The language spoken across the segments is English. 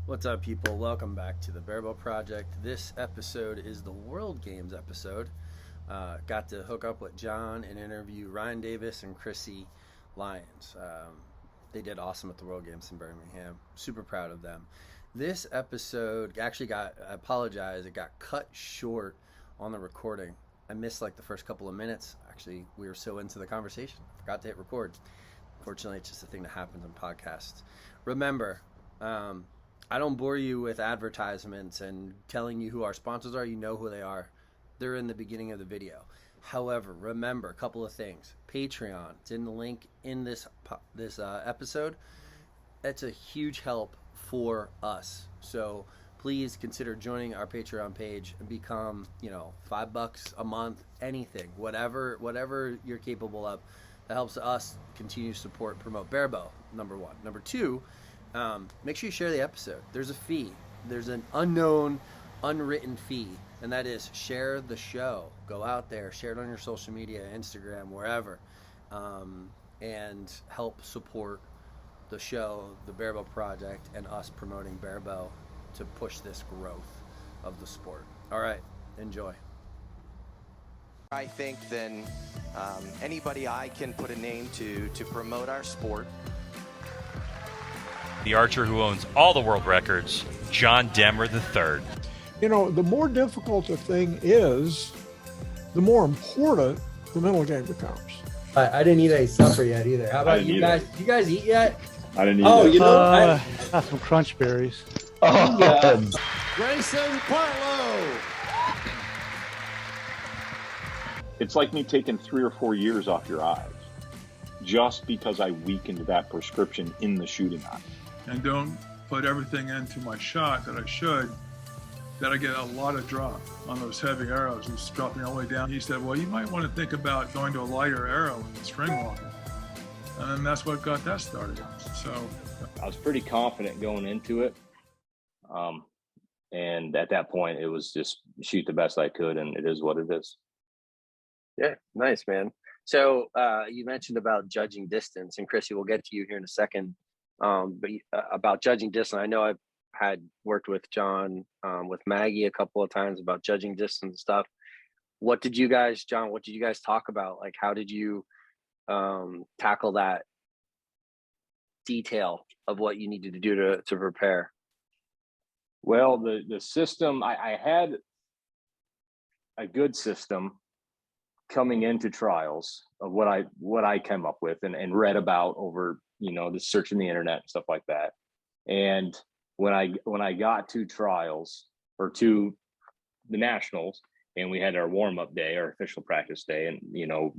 What's up, people? Welcome back to the Barebow Project. This episode is the World Games episode. Got to hook up with John and interview Ryan Davis and Chrissy Lyons. They did awesome at the World Games in Birmingham. Super proud of them. This episode actually I apologize, it got cut short on the recording. I missed like the first couple of minutes. Actually, we were so into the conversation, I forgot to hit record. Fortunately, it's just a thing that happens in podcasts. Remember, I don't bore you with advertisements and telling you who our sponsors are. You know who they are. They're in the beginning of the video. However, remember a couple of things. Patreon, it's in the link in this episode. It's a huge help for us. So please consider joining our Patreon page and become, $5 a month, anything, whatever you're capable of. That helps us continue to support and promote Barebow, number one. Number two, make sure you share the episode. There's a fee. There's an unknown, unwritten fee, and that is share the show. Go out there, share it on your social media, Instagram, wherever, and help support the show, the Barebow Project, and us promoting Barebow to push this growth of the sport. All right, enjoy. I think then anybody I can put a name to promote our sport. The archer who owns all the world records, John Demmer III. The more difficult a thing is, the more important the mental game becomes. I didn't eat any supper yet either. How about you guys? You guys eat yet? I didn't eat I got some crunch berries. Oh, yeah. Grayson Partlow. It's like me taking 3 or 4 years off your eyes just because I weakened that prescription in the shooting eye. And don't put everything into my shot that I should, that I get a lot of drop on those heavy arrows. It's dropping all the way down. He said, well, you might want to think about going to a lighter arrow and string walking. And then that's what got that started. So I was pretty confident going into it. And at that point, it was just shoot the best I could, and it is what it is. Yeah, nice, man. So you mentioned about judging distance, and Chrissy, we'll get to you here in a second. But about judging distance, I know I've had worked with John, with Maggie a couple of times about judging distance and stuff. What did you guys talk about? Like, how did you tackle that detail of what you needed to do to prepare? Well, the system, I had a good system coming into trials of what I came up with and read about over, the searching the internet and stuff like that. And when I got to trials or to the nationals, and we had our warm-up day, our official practice day, and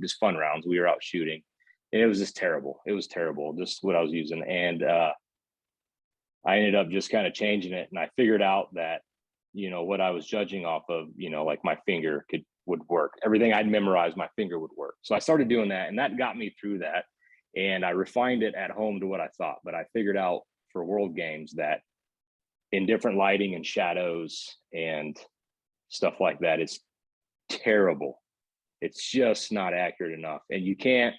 just fun rounds, we were out shooting, and it was just terrible. It was terrible, just what I was using. And I ended up just kind of changing it, and I figured out that what I was judging off of, like my finger would work. Everything I'd memorized, my finger would work. So I started doing that, and that got me through that. And I refined it at home to what I thought. But I figured out for World Games that in different lighting and shadows and stuff like that, it's terrible. It's just not accurate enough. And you can't,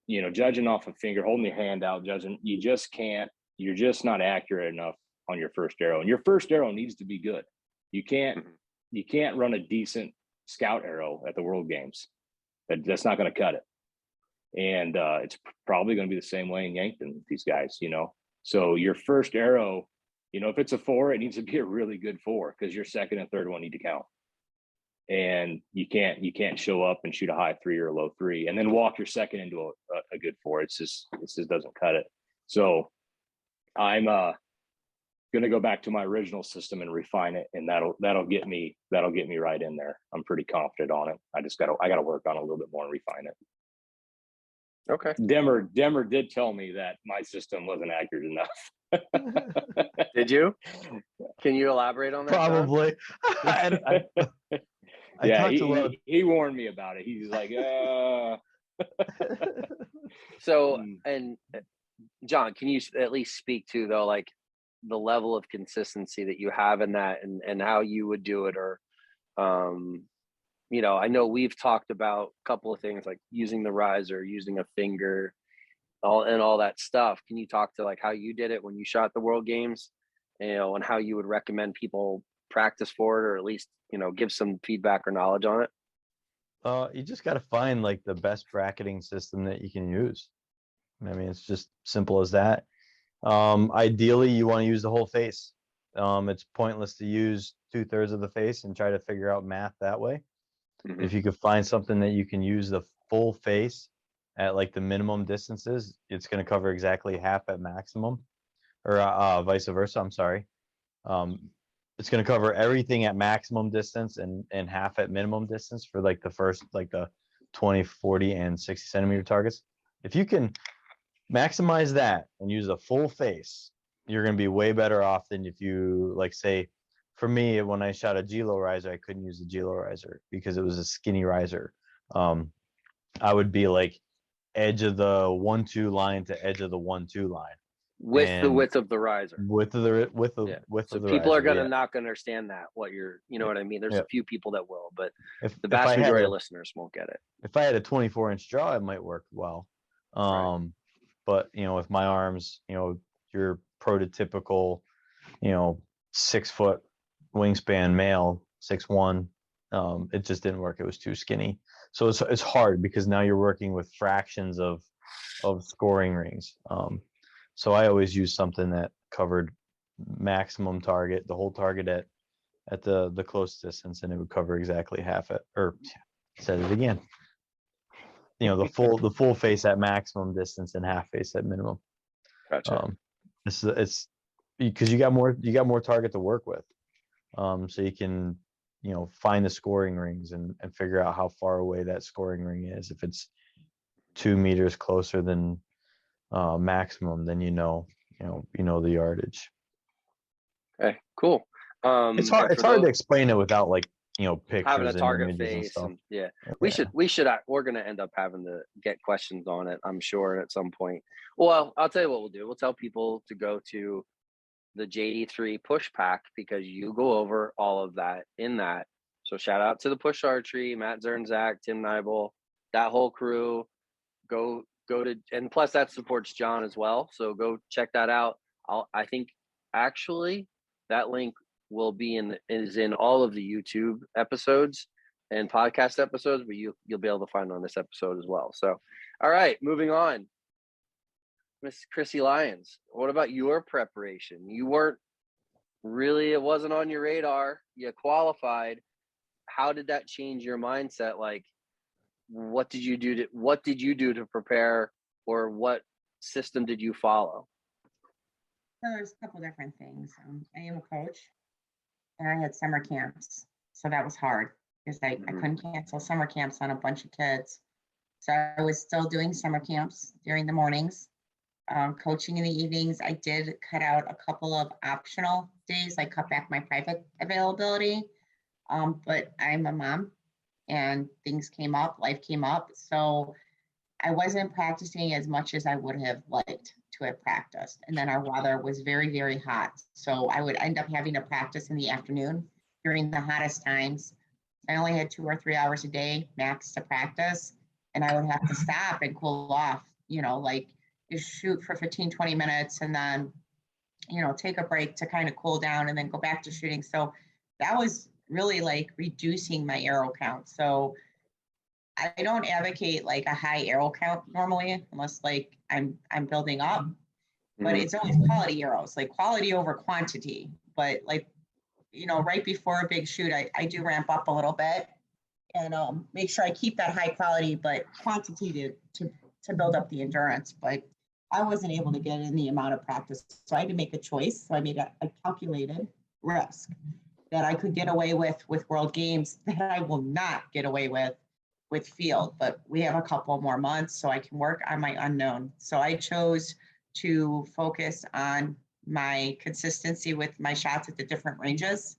judging off a finger, holding your hand out, judging, you just can't, you're just not accurate enough on your first arrow. And your first arrow needs to be good. You can't run a decent scout arrow at the World Games. That's not going to cut it. And it's probably going to be the same way in Yankton with these guys, So your first arrow, if it's a 4, it needs to be a really good 4 because your second and third one need to count. And you can't show up and shoot a high 3 or a low 3 and then walk your second into a good 4. It just doesn't cut it. So I'm going to go back to my original system and refine it, and that'll get me right in there. I'm pretty confident on it. I got to work on it a little bit more and refine it. Okay. Demmer did tell me that my system wasn't accurate enough. Did you? Can you elaborate on that? Probably. Yeah, he warned me about it. He's like, So, and John, can you at least speak to, though, like the level of consistency that you have in that and how you would do it? Or, I know we've talked about a couple of things like using the riser, using a finger, all that stuff. Can you talk to like how you did it when you shot the World Games, and how you would recommend people practice for it, or at least, give some feedback or knowledge on it? You just got to find like the best bracketing system that you can use. I mean, it's just simple as that. Ideally, you want to use the whole face. It's pointless to use 2/3 of the face and try to figure out math that way. Mhm. If you could find something that you can use the full face at like the minimum distances, it's going to cover exactly half at maximum, or vice versa. I'm sorry. It's going to cover everything at maximum distance and half at minimum distance for like the first, like the 20, 40, and 60 centimeter targets. If you can maximize that and use a full face, you're going to be way better off than if you, like, say, for me, when I shot a G-low riser, I couldn't use the G-low riser because it was a skinny riser. I would be like edge of the 1-2 line to edge of the 1-2 line. With the width of the riser. Width of the width Yeah. of the people riser, are going to yeah. not understand that, what you're, what I mean? There's a few people that will, but the If vast I had majority of listeners won't get it. If I had a 24-inch draw, it might work well. Right. But with my arms, your prototypical, 6-foot wingspan male, 6'1", it just didn't work. It was too skinny. So it's hard because now you're working with fractions of scoring rings. So I always use something that covered maximum target, the whole target at the close distance, and it would cover exactly half it. Or said it again. The full face at maximum distance and half face at minimum. Gotcha. It's because you got more target to work with. So you can, find the scoring rings and figure out how far away that scoring ring is. If it's 2 meters closer than maximum, then you know the yardage. Okay, cool. It's hard to explain it without like pictures having a target and images face and stuff. We should we're going to end up having to get questions on it, I'm sure, at some point. Well, I'll tell you what we'll do. We'll tell people to go to the JD3 push pack, because you go over all of that in that. So shout out to the Push Archery, Matt Zernzak, Tim Nibel, that whole crew. Go to, and plus that supports John as well. So go check that out. I think actually that link will be in all of the YouTube episodes and podcast episodes, but you'll be able to find on this episode as well. So, all right, moving on. Miss Chrissy Lyons, what about your preparation? You weren't really, it wasn't on your radar. You qualified. How did that change your mindset? Like, what did you do to prepare, or what system did you follow? So there's a couple different things. I am a coach, and I had summer camps, so that was hard because I couldn't cancel summer camps on a bunch of kids. So I was still doing summer camps during the mornings, coaching in the evenings. I did cut out a couple of optional days. I cut back my private availability, but I'm a mom, and things came up, life came up. So I wasn't practicing as much as I would have liked to have practiced. And then our weather was very, very hot. So I would end up having to practice in the afternoon during the hottest times. I only had 2 or 3 hours a day max to practice. And I would have to stop and cool off, like just shoot for 15, 20 minutes and then, take a break to kind of cool down and then go back to shooting. So that was really like reducing my arrow count. So I don't advocate like a high arrow count normally, unless like I'm building up, but it's always quality arrows, like quality over quantity. But like, right before a big shoot, I do ramp up a little bit and make sure I keep that high quality, but quantity to build up the endurance. But I wasn't able to get in the amount of practice. So I had to make a choice. So I made a calculated risk that I could get away with World Games that I will not get away with field, but we have a couple more months so I can work on my unknown. So I chose to focus on my consistency with my shots at the different ranges,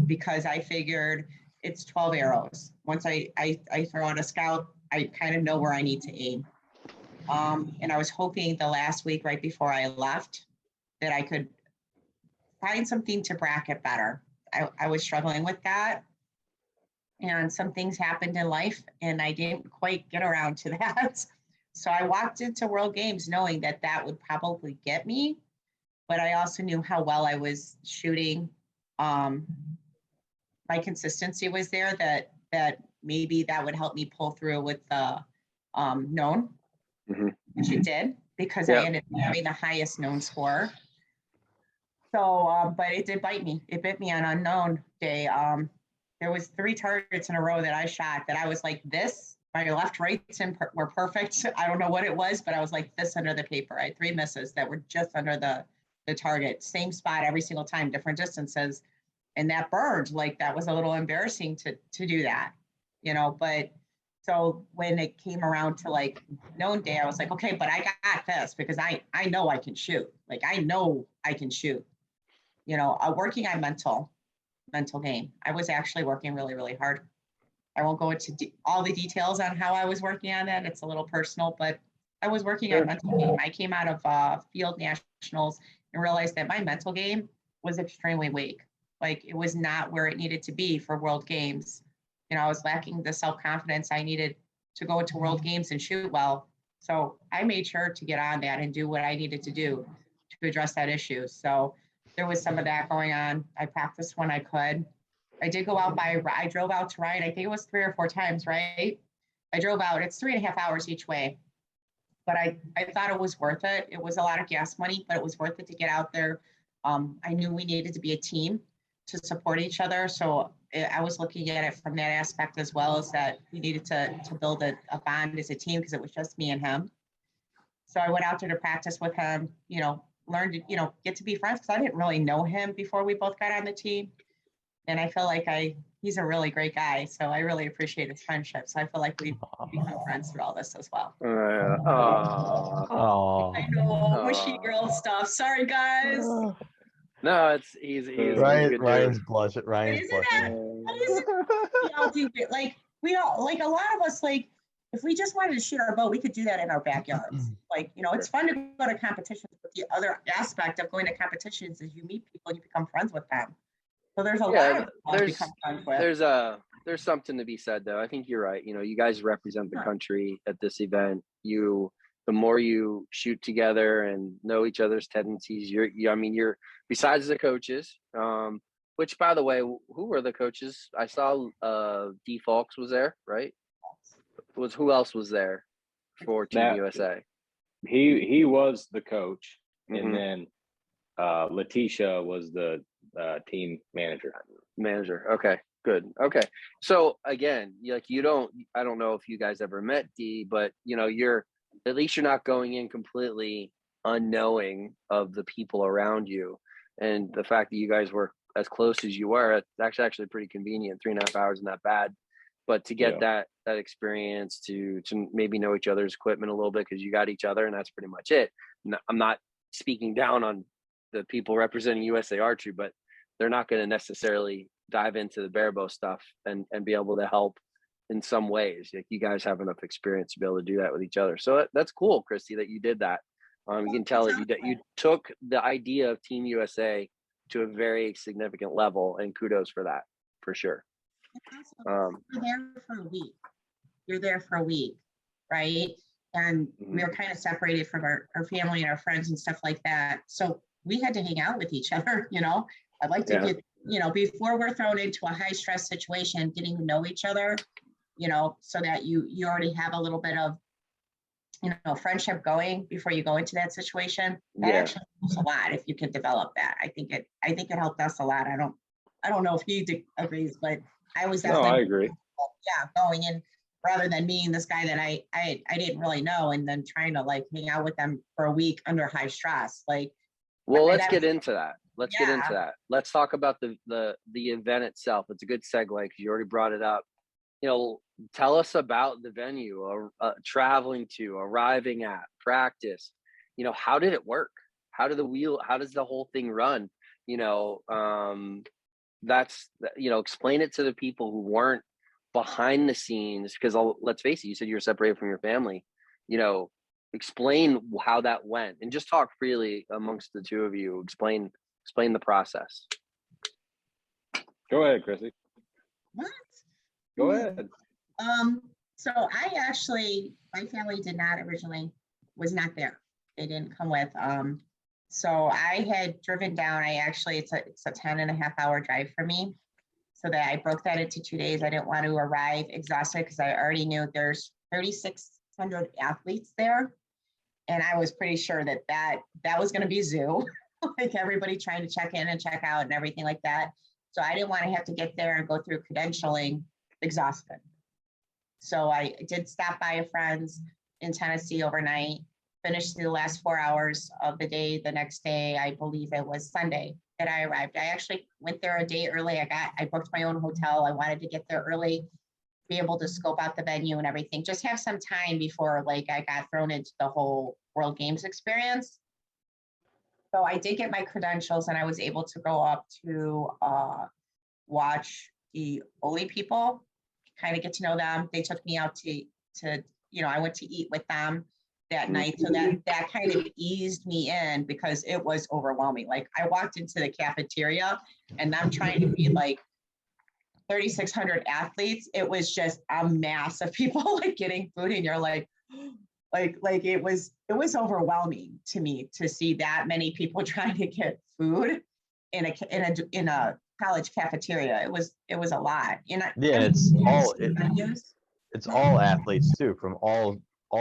because I figured it's 12 arrows. Once I throw out a scout, I kind of know where I need to aim. And I was hoping the last week right before I left that I could find something to bracket better. I was struggling with that. And some things happened in life and I didn't quite get around to that. So I walked into World Games knowing that that would probably get me, but I also knew how well I was shooting. My consistency was there, that maybe that would help me pull through with the known, which it did, because I ended up having the highest known score. So, but it did bite me. It bit me on unknown day. There was 3 targets in a row that I shot that I was like this. My left, rights were perfect. I don't know what it was, but I was like this under the paper. I had 3 misses that were just under the target. Same spot every single time, different distances. And that burned. Like, that was a little embarrassing to do that, you know. But so when it came around to like known day, I was like, okay, but I got this, because I know I can shoot. Like, I know I can shoot. You know, working on mental game. I was actually working really, really hard. I won't go into all the details on how I was working on that. It's a little personal, but I was working on mental game. I came out of field nationals and realized that my mental game was extremely weak. Like, it was not where it needed to be for World Games. You know, I was lacking the self-confidence I needed to go into World Games and shoot well. So I made sure to get on that and do what I needed to do to address that issue. So there was some of that going on. I practiced when I could. I did go out I drove out to ride, I think it was 3 or 4 times, right? I drove out, it's 3.5 hours each way. But I thought it was worth it. It was a lot of gas money, but it was worth it to get out there. I knew we needed to be a team to support each other. So I was looking at it from that aspect, as well as that we needed to build a bond as a team, because it was just me and him. So I went out there to practice with him, you know, learn to, you know, get to be friends, because I didn't really know him before we both got on the team. And I feel like he's a really great guy. So I really appreciate his friendship. So I feel like we've become friends through all this as well. I know, mushy girl stuff. Sorry, guys. No, he's Ryan's blushing. We all do it. Like, we all, like, a lot of us, like, if we just wanted to shoot our bow, we could do that in our backyards. Like, you know, it's fun to go to competitions, but the other aspect of going to competitions is you meet people and you become friends with them. So there's a lot of people to become friends with. There's something to be said, though. I think you're right. You know, you guys represent the country at this event. The more you shoot together and know each other's tendencies, you're besides the coaches, which, by the way, who were the coaches? I saw D. Falks was there, right? Who else was there for Team USA? He was the coach, and then Letitia was the team manager. Okay, good. Okay, so again, I don't know if you guys ever met D, but you know, you're not going in completely unknowing of the people around you, and the fact that you guys were as close as you were, it's actually pretty convenient. 3.5 hours isn't that bad, but to get that experience to maybe know each other's equipment a little bit, because you got each other, and that's pretty much it. I'm not speaking down on the people representing USA Archery, but they're not going to necessarily dive into the Barebow stuff and be able to help in some ways. Like, you guys have enough experience to be able to do that with each other. So that's cool, Christy, that you did that. You can tell that you took the idea of Team USA to a very significant level, and kudos for that, for sure. You're there for a week. You're there for a week, right? And we were kind of separated from our family and our friends and stuff like that. So we had to hang out with each other, you know. I'd like to get, you know, before we're thrown into a high stress situation, getting to know each other, you know, so that you already have a little bit of, you know, friendship going before you go into that situation. That actually helps a lot if you can develop that. I think it helped us a lot. I don't know if he agrees, but I was definitely, I agree. Going in, rather than meeting this guy that I didn't really know, and then trying to like hang out with them for a week under high stress. Like, well, let's get into that. Let's talk about the event itself. It's a good segue because you already brought it up. You know, tell us about the venue, traveling to, arriving at, practice. You know, how did it work? How does the whole thing run? You know, explain it to the people who weren't behind the scenes, because let's face it, you said you were separated from your family. You know, explain how that went, and just talk freely amongst the two of you. Explain the process. Go ahead, Chrissy. What? Go ahead. So my family did not originally, was not there. They didn't come with. So I had driven down. It's a 10.5 hour drive for me. So that I broke that into 2 days. I didn't want to arrive exhausted because I already knew there's 3,600 athletes there. And I was pretty sure that was going to be zoo, like everybody trying to check in and check out and everything like that. So I didn't want to have to get there and go through credentialing exhausted. So I did stop by a friend's in Tennessee overnight, finished the last 4 hours of the day. The next day, I believe it was Sunday that I arrived. I actually went there a day early. I booked my own hotel. I wanted to get there early, be able to scope out the venue and everything, just have some time before I got thrown into the whole World Games experience. So I did get my credentials and I was able to go up to watch the Oli people, kind of get to know them. They took me out to I went to eat with them that night. So that kind of eased me in because it was overwhelming. Like I walked into the cafeteria and I'm trying to be like 3,600 athletes. It was just a mass of people like getting food and you're like it was overwhelming to me to see that many people trying to get food in a college cafeteria. It was a lot. It's all athletes too from all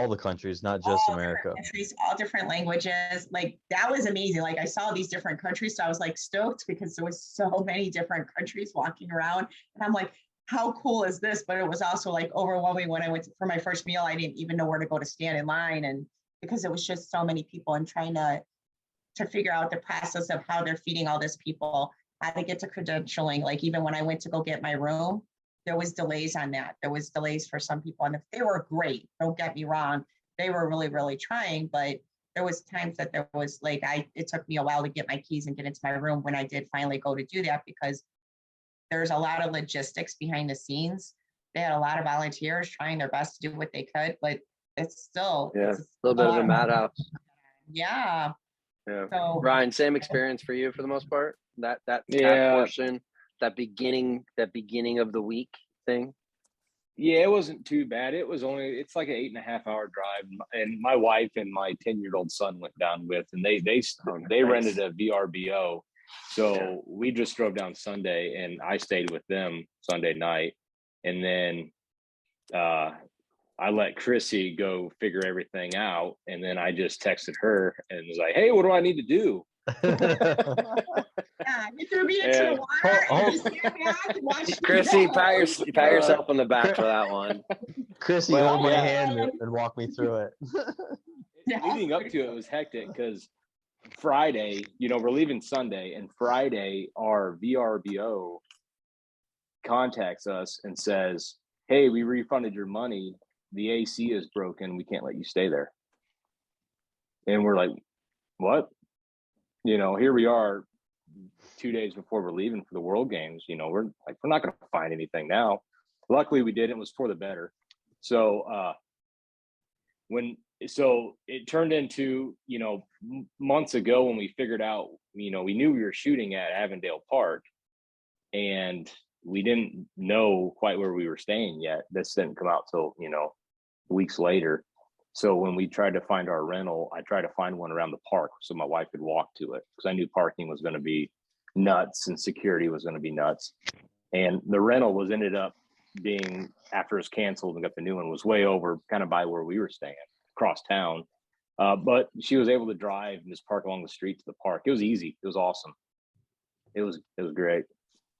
the countries, not just America. Countries, all different languages. Like that was amazing. Like I saw these different countries, so I was like stoked because there was so many different countries walking around, and I'm like, how cool is this? But it was also like overwhelming when I went for my first meal. I didn't even know where to go to stand in line, and because it was just so many people and trying to figure out the process of how they're feeding all this people, how to get to credentialing. Like even when I went to go get my room, there was delays on that. There was delays for some people, and they were great. Don't get me wrong; they were really, really trying. But there was times that there was it took me a while to get my keys and get into my room when I did finally go to do that because there's a lot of logistics behind the scenes. They had a lot of volunteers trying their best to do what they could, but it's still a little bit of a madhouse. Yeah. Yeah. So, Ryan, same experience for you for the most part. That portion. That beginning of the week thing. Yeah, it wasn't too bad. It's like an 8.5 hour drive, and my wife and my 10-year-old son went down with, and they rented a VRBO, so we just drove down Sunday, and I stayed with them Sunday night, and then I let Chrissy go figure everything out, and then I just texted her and was like, "Hey, what do I need to do?" you threw me into the water and just stand back and watch Chrissy, pat yourself on the back for that one. Chrissy, hold my hand and walk me through it. Leading up to it was hectic because Friday, we're leaving Sunday, and Friday our VRBO contacts us and says, "Hey, we refunded your money. The AC is broken. We can't let you stay there." And we're like, "What?" Here we are 2 days before we're leaving for the World Games. We're not going to find anything now. Luckily we did. It was for the better. So it turned into, months ago when we figured out, we knew we were shooting at Avondale Park and we didn't know quite where we were staying yet. This didn't come out till, weeks later. So when we tried to find our rental, I tried to find one around the park so my wife could walk to it because I knew parking was going to be nuts and security was going to be nuts. And the rental ended up being, after it was canceled and got the new one, was way over kind of by where we were staying across town. But she was able to drive and just park along the street to the park. It was easy. It was awesome. It was great.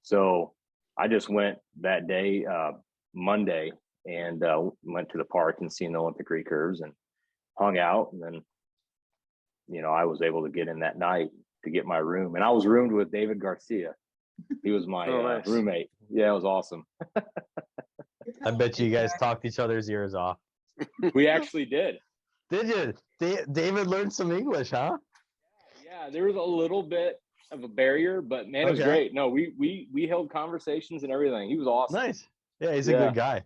So I just went that day, Monday, and went to the park and seen the Olympic recurves and hung out. And then, I was able to get in that night to get my room. And I was roomed with David Garcia. He was my nice. roommate. Yeah, it was awesome. I bet you guys talked each other's ears off. We actually did. Did you? David learned some English, huh? Yeah, there was a little bit of a barrier, but man, it was great. No, we held conversations and everything. He was awesome. Nice. Yeah, he's a good guy.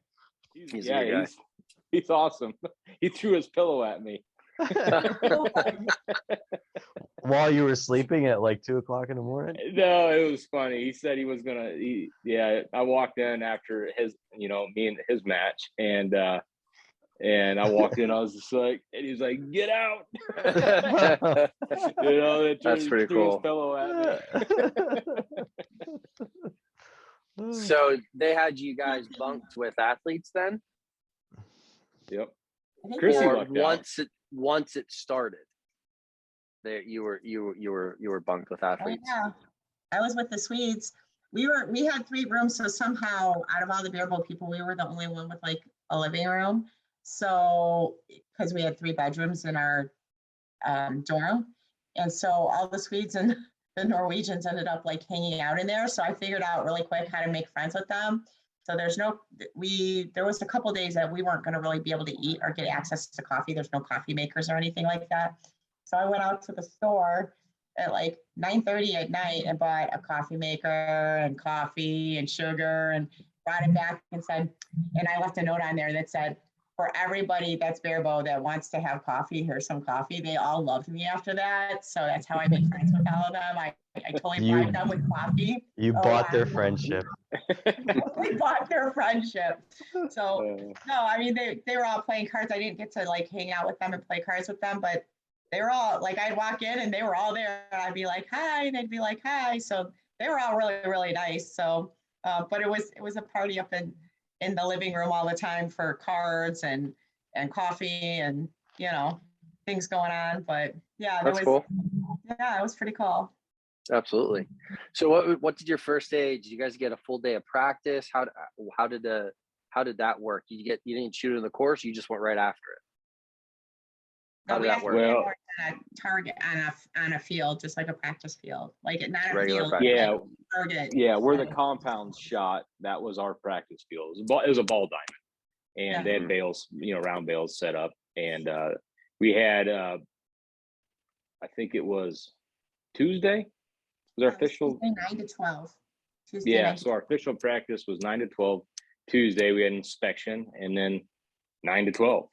He's awesome. He threw his pillow at me. While you were sleeping at like 2:00 in the morning? No, it was funny. He said he was gonna. I walked in after his, me and his match, and I walked in. I was just like, and he was like, "Get out!" That's pretty threw his cool. pillow at me. So they had you guys bunked with athletes then? Yep. Chrissy Or lucked out. once it started, there you were bunked with athletes. Yeah, I was with the Swedes. We had 3 rooms, so somehow out of all the Barebow people, we were the only one with like a living room. So because we had 3 bedrooms in our dorm, and so all the Swedes and the Norwegians ended up like hanging out in there. So I figured out really quick how to make friends with them. So there was a couple of days that we weren't going to really be able to eat or get access to coffee. There's no coffee makers or anything like that. So I went out to the store at like 9:30 at night and bought a coffee maker and coffee and sugar and brought it back and I left a note on there that said, for everybody that's Barebow that wants to have coffee, here's some coffee. They all loved me after that. So that's how I made friends with all of them. I totally bribed them with coffee. You bought their friendship. We bought their friendship. So no, I mean, they were all playing cards. I didn't get to like hang out with them and play cards with them, but they were all like, I'd walk in and they were all there. And I'd be like, hi, and they'd be like, hi. So they were all really, really nice. So, but it was a party up in the living room all the time for cards and coffee and, things going on. But yeah, That's cool. Yeah, it was pretty cool. Absolutely. So what did your first day? Did you guys get a full day of practice? How did that work? You didn't shoot in the course, you just went right after it? How did that work? Well, on a target on a field, just like a practice field, like not a Regular field. practice. Yeah, like a target. yeah. Where the compound shot, that was our practice field. It was a ball diamond, and they had bales, round bales set up, and we had, I think it was Tuesday. Was our official Tuesday 9 to 12. Tuesday Yeah, 9 to so our official practice was 9 to 12. Tuesday we had inspection, and then 9 to 12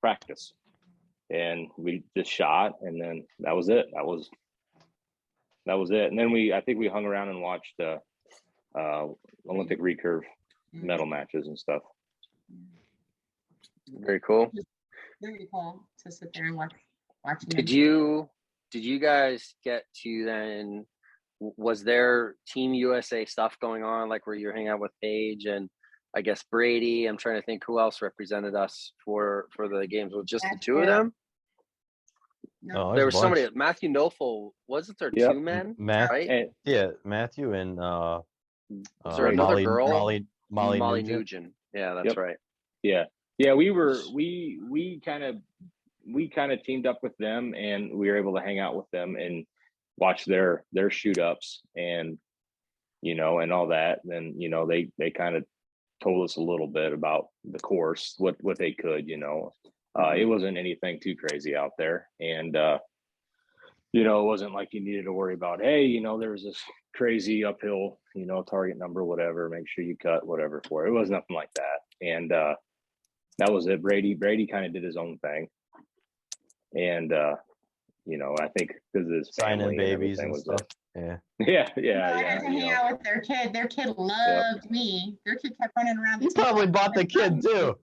practice, and we just shot, and then that was it. That was it. And then I think we hung around and watched Olympic recurve medal matches and stuff. Very cool. Very cool to sit there and watch. Did you guys get to then? Was there Team USA stuff going on, like where you're hanging out with Paige and I guess Brady? I'm trying to think who else represented us for the games. Was just the 2 of them? No. Oh, There there's was a bunch. somebody. Matthew Nofel, wasn't there Yep. 2 men? Matthew, Right? yeah, Matthew and Was there another Molly, girl? Molly Nugent. Nugent. Yeah, that's Yep. right. Yeah, we kind of teamed up with them, and we were able to hang out with them and watch their shoot ups and and all that. And then they kind of told us a little bit about the course, what they could. It wasn't anything too crazy out there, and it wasn't like you needed to worry about, hey, there was this crazy uphill target number, whatever, make sure you cut whatever for it. It was nothing like that. And that was it. Brady kind of did his own thing, and I think because of his Signing family babies and and everything stuff. Yeah. I got to hang out with their kid. Their kid loved me. Their kid kept running around. You probably bought the kid too.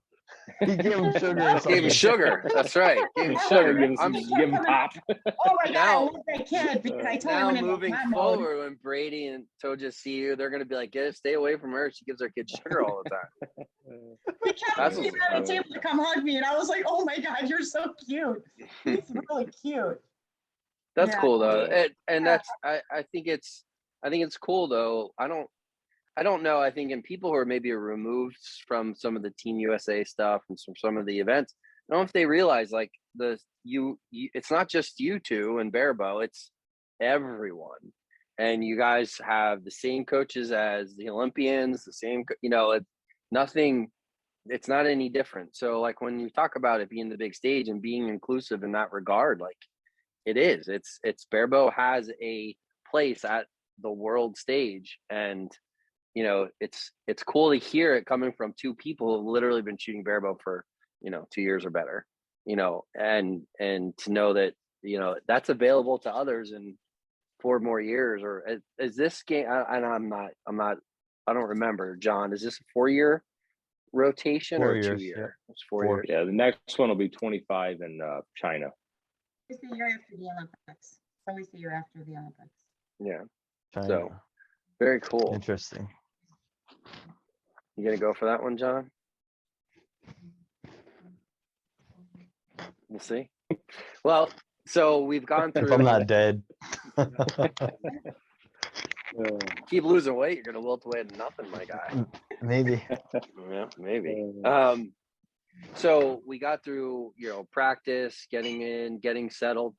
You gave him sugar or something. Gave him sugar. That's right. Gave him sugar. Give him pop. Oh my God, I Now- love that kid because I told Now him in moving mom mode. forward, when Brady and Toja see you, they're going to be like, stay away from her. She gives her kids sugar all the time. He kept That's getting on the table to come hug me, and I was like, "Oh my God, you're so cute. He's really cute." That's Yeah. cool though, and that's I think it's cool though. I don't know. I think in people who are maybe removed from some of the Team USA stuff and from some of the events, I don't know if they realize like it's not just you two and Barebow, it's everyone, and you guys have the same coaches as the Olympians, the same nothing. It's not any different. So like when you talk about it being the big stage and being inclusive in that regard, like. It is. It's Barebow has a place at the world stage, and it's cool to hear it coming from 2 people who've literally been shooting Barebow for 2 years or better. and to know that, that's available to others in 4 more years. Or is this game, and I don't remember, John, is this a 4-year rotation 4 or a years, 2-year? yep. It's 4 4. years. Yeah, the next one will be 25 in China. It's the year after the Olympics. It's always the year after the Olympics. Yeah. China. So very cool. Interesting. You gonna go for that one, John? We'll see. Well, so we've gone through. If I'm not dead. Keep losing weight, you're gonna wilt away to nothing, my guy. Maybe. Yeah, maybe. So we got through, practice, getting in, getting settled.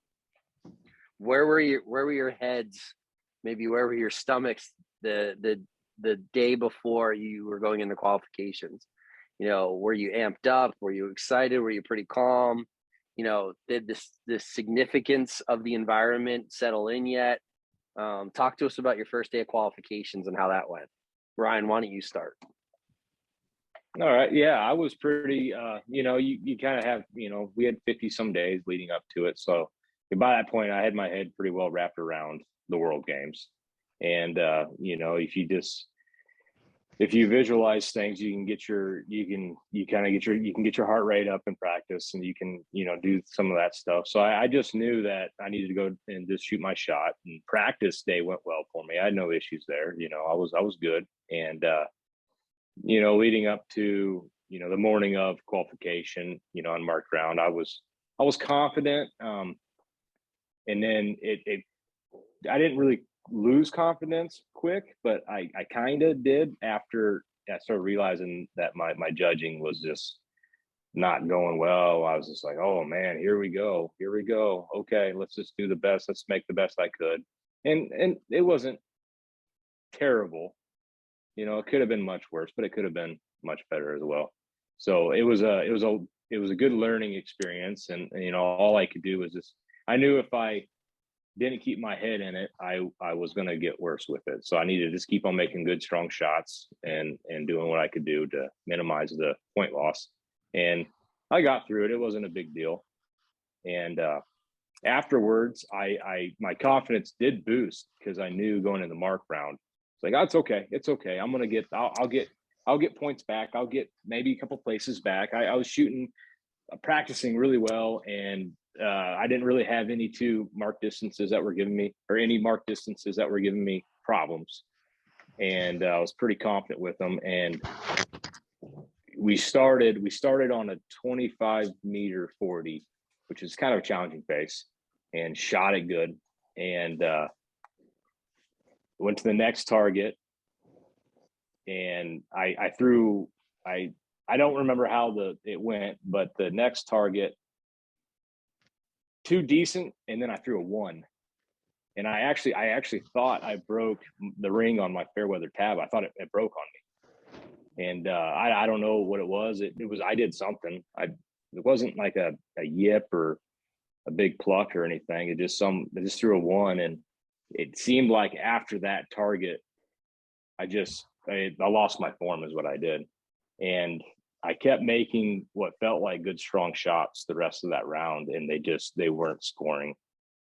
Where were your heads? Maybe where were your stomachs the day before you were going into qualifications? Were you amped up? Were you excited? Were you pretty calm? Did the significance of the environment settle in yet? Talk to us about your first day of qualifications and how that went. Ryan, why don't you start? All right. Yeah, I was pretty, you kind of have, we had 50 some days leading up to it. So by that point, I had my head pretty well wrapped around the World Games. And, if you visualize things, you can get your heart rate up in practice, and you can, do some of that stuff. So I just knew that I needed to go and just shoot my shot, and practice day went well for me. I had no issues there. I was good. And, leading up to, the morning of qualification, on marked ground, I was confident. And then I didn't really lose confidence quick, but I kind of did after I started realizing that my judging was just not going well. I was just like, oh man, here we go. Okay, let's just do the best. Let's make the best I could. And it wasn't terrible. It could have been much worse, but it could have been much better as well. So it was a good learning experience. And all I could do was I knew if I didn't keep my head in it, I was going to get worse with it. So I needed to just keep on making good, strong shots and doing what I could do to minimize the point loss. And I got through it. It wasn't a big deal. And afterwards, my confidence did boost, because I knew going in the mark round, it's like, oh, it's okay. I'm going to I'll get points back. I'll get maybe a couple places back. I was practicing really well, and I didn't really have any mark distances that were giving me problems. And I was pretty confident with them. And we started on a 25-meter 40, which is kind of a challenging pace, and shot it good. And went to the next target, and I threw, I don't remember how it went, but the next target, too decent, and then I threw a 1. And I actually thought I broke the ring on my Fairweather tab. I thought it broke on me. And I don't know what it was. It was, I did something. It wasn't like a yip or a big pluck or anything. I just threw a 1. And it seemed like after that target, I lost my form is what I did. And I kept making what felt like good, strong shots the rest of that round, and they weren't scoring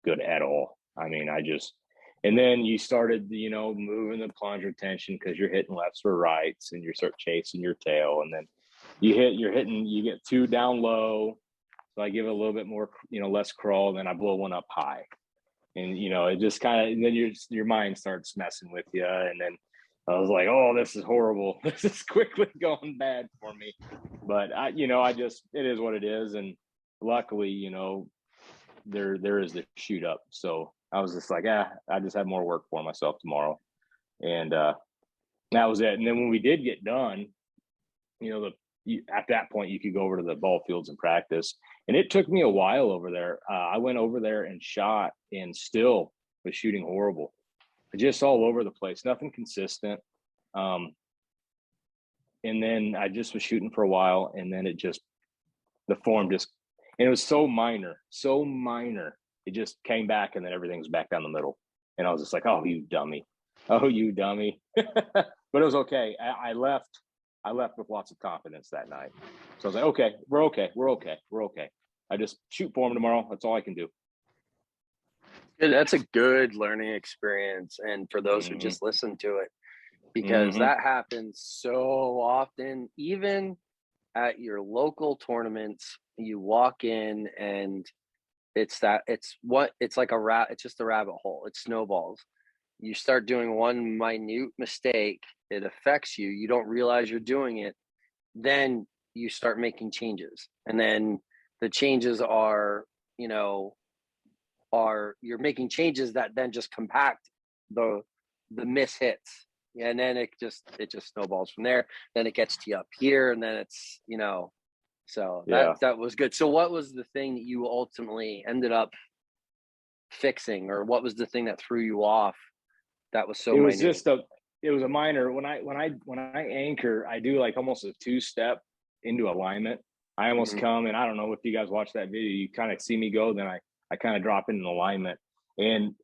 good at all. I mean, and then you started, moving the plunger tension, because you're hitting lefts or rights, and you start chasing your tail, and then you get 2 down low. So I give it a little bit more, less crawl, then I blow 1 up high. And, it just kind of, and then your mind starts messing with you. And then I was like, oh, this is horrible. This is quickly going bad for me. But it is what it is. And luckily, there is the shoot up. So I was just like, I just have more work for myself tomorrow. And that was it. And then when we did get done, at that point you could go over to the ball fields and practice. And it took me a while over there. I went over there and shot, and still was shooting horrible. Just all over the place, nothing consistent. And then I just was shooting for a while, and then the form and it was so minor. It just came back, and then everything was back down the middle. And I was just like, oh, you dummy. But it was okay. I left with lots of confidence that night. So I was like, okay, we're okay. I just shoot for them tomorrow. That's all I can do. Good. That's a good learning experience. And for those who just listen to it, because that happens so often, even at your local tournaments, you walk in and it's like it's just a rabbit hole. It snowballs. You start doing one minute mistake, it affects you. You don't realize you're doing it. Then you start making changes. And then the changes are, you're making changes that then just compact the miss hits. And then it just snowballs from there. Then it gets to you up here, and then it's, so that was good. So what was the thing that you ultimately ended up fixing, or what was the thing that threw you off? That was so. It was it was a minor. When I anchor, I do like almost a 2-step into alignment. I almost come, and I don't know if you guys watch that video, you kind of see me go, then I kind of drop into alignment. And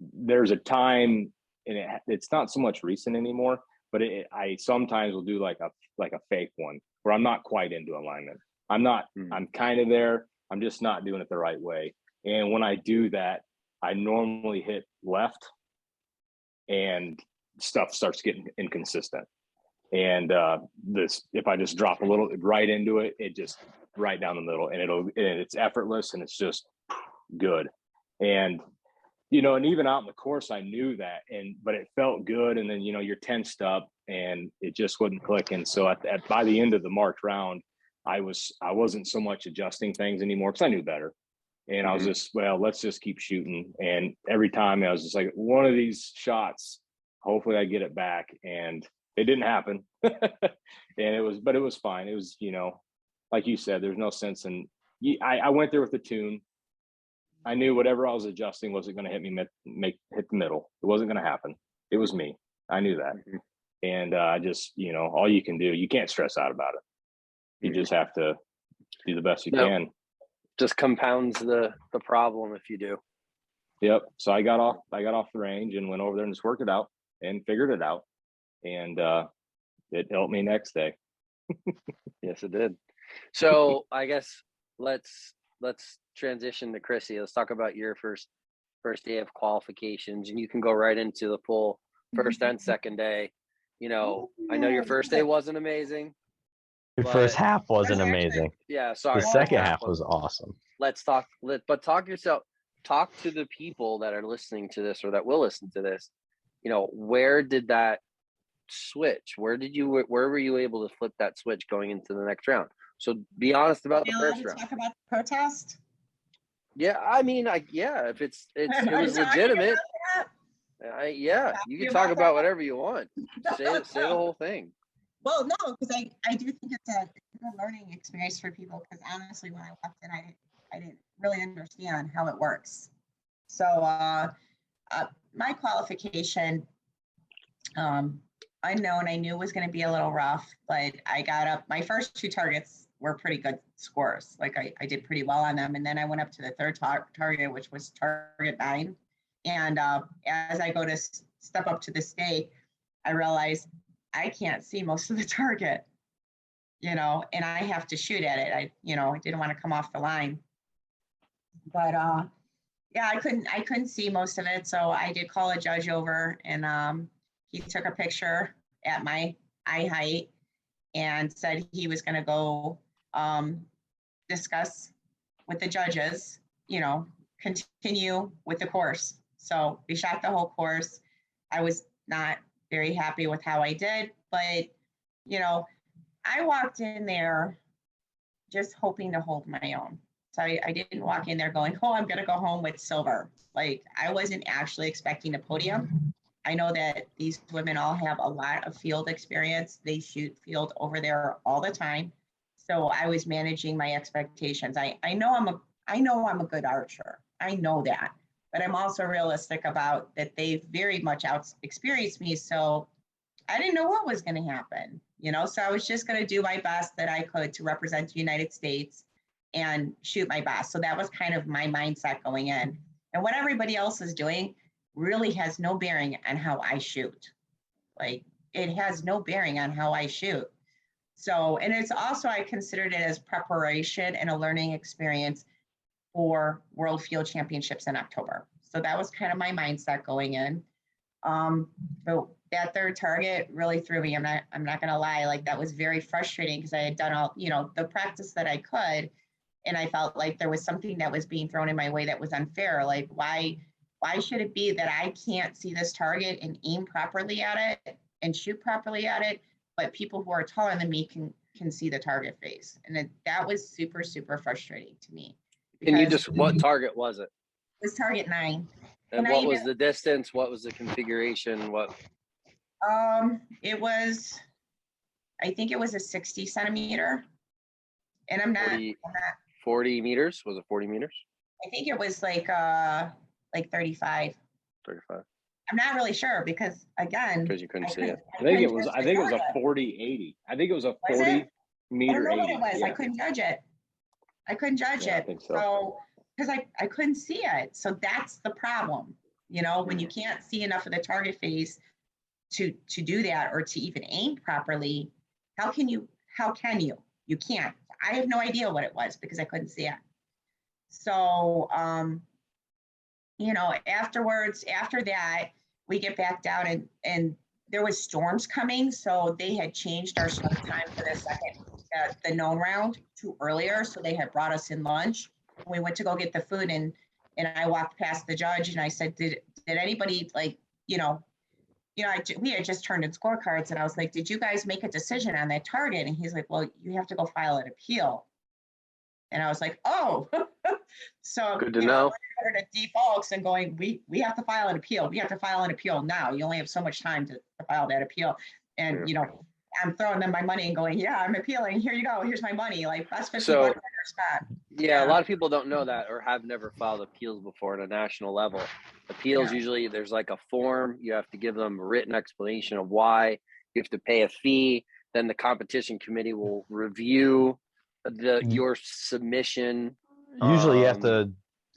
there's a time, and it's not so much recent anymore, but I sometimes will do like a fake one where I'm not quite into alignment. I'm kind of there. I'm just not doing it the right way. And when I do that, I normally hit left and stuff starts getting inconsistent. And if I just drop a little right into it, it just right down the middle, and it's effortless, and it's just good. And and even out in the course, I knew that, but it felt good. And then you're tensed up, and it just wouldn't click. And so by the end of the marked round, I wasn't so much adjusting things anymore because I knew better. And I was just, let's just keep shooting. And every time I was just like, one of these shots, hopefully I get it back. And it didn't happen. And it was fine. It was, like you said, there's no sense in, I went there with the tune. I knew whatever I was adjusting wasn't going to hit me, hit the middle. It wasn't going to happen. It was me. I knew that. And just, all you can do, you can't stress out about it. You just have to do the best you can. Just compounds the problem if you do. Yep. So I got off the range and went over there and just worked it out and figured it out. And it helped me next day. Yes, it did. So I guess let's transition to Chrissy. Let's talk about your first day of qualifications, and you can go right into the full first and second day. I know your first day wasn't amazing. Your first half wasn't amazing. Yeah, sorry. The second half was awesome. Let's talk. Talk to the people that are listening to this or that will listen to this. Where did that switch? Where were you able to flip that switch going into the next round? So be honest about the first round. Talk about the protest. Yeah, I mean, if it was legitimate. You can talk about whatever you want. Say the whole thing. Well, no, because I do think it's a good learning experience for people. Because honestly, when I left it, I didn't really understand how it works. So my qualification, unknown, I knew was going to be a little rough, but I got up. My first 2 targets were pretty good scores. Like I did pretty well on them. And then I went up to the third target, which was target 9. And as I go to step up to the stake, I realized I can't see most of the target, and I have to shoot at it. I didn't want to come off the line, but I couldn't see most of it. So I did call a judge over, and he took a picture at my eye height and said he was going to go discuss with the judges, continue with the course. So we shot the whole course. I was not very happy with how I did, but, I walked in there just hoping to hold my own. So I didn't walk in there going, I'm going to go home with silver. Like, I wasn't actually expecting a podium. I know that these women all have a lot of field experience. They shoot field over there all the time. So I was managing my expectations. I know I'm a good archer. I know that. But I'm also realistic about that they've very much experienced me. So I didn't know what was going to happen, so I was just going to do my best that I could to represent the United States and shoot my best. So that was kind of my mindset going in. And what everybody else is doing really has no bearing on how I shoot. Like, it has no bearing on how I shoot. So, and it's also, I considered it as preparation and a learning experience for World Field Championships in October. So that was kind of my mindset going in. But that third target really threw me. I'm not gonna lie, like that was very frustrating because I had done all, the practice that I could, and I felt like there was something that was being thrown in my way that was unfair. Like why should it be that I can't see this target and aim properly at it and shoot properly at it, but people who are taller than me can see the target face? And that was super, super frustrating to me. Can you just, what target was it? It was target 9. And what was the distance? What was the configuration? What? It was, I think it was a 60 centimeter. And I'm not 40 meters? Was it 40 meters? I think it was like 35. 35. I'm not really sure because again, because you couldn't see it. I think it was a 40-80. I think it was a 40 meter 80. I don't know what it was. Yeah. I couldn't judge it. I think so. Because I couldn't see it. So that's the problem. When you can't see enough of the target face to do that or to even aim properly, how can you? You can't. I have no idea what it was because I couldn't see it. So, afterwards, after that, we get back down and there was storms coming. So they had changed our start time for the known round to earlier. So they had brought us in lunch. We went to go get the food and I walked past the judge and I said, did anybody we had just turned in scorecards and I was like, did you guys make a decision on that target? And he's like, well, you have to go file an appeal. And I was like, oh, so good to know. We're to defaults and going, we have to file an appeal. We have to file an appeal now. You only have so much time to file that appeal. And, I'm throwing them my money and going, yeah, I'm appealing. Here you go. Here's my money. Like that's 50 bucks on your spot. Yeah, a lot of people don't know that or have never filed appeals before at a national level. Appeals, usually there's like a form. You have to give them a written explanation of why. You have to pay a fee. Then the competition committee will review your submission. Usually you have to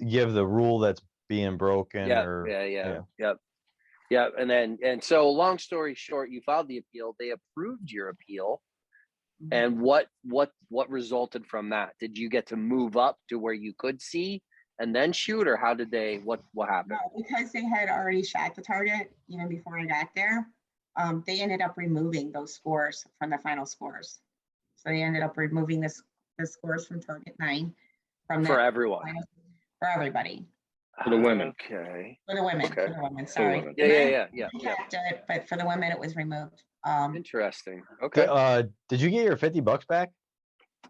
give the rule that's being broken. Yeah. And so long story short, you filed the appeal. They approved your appeal. And what resulted from that? Did you get to move up to where you could see and then shoot, or how did what happened? No, because they had already shot the target even before I got there. They ended up removing those scores from the final scores. So they ended up removing the scores from target 9 for everyone. For everybody. For the women. Okay. For the women. Okay. For the women. Sorry. For the women. Yeah. Kept it, but for the women, it was removed. Interesting. Okay. Did you get your $50 back?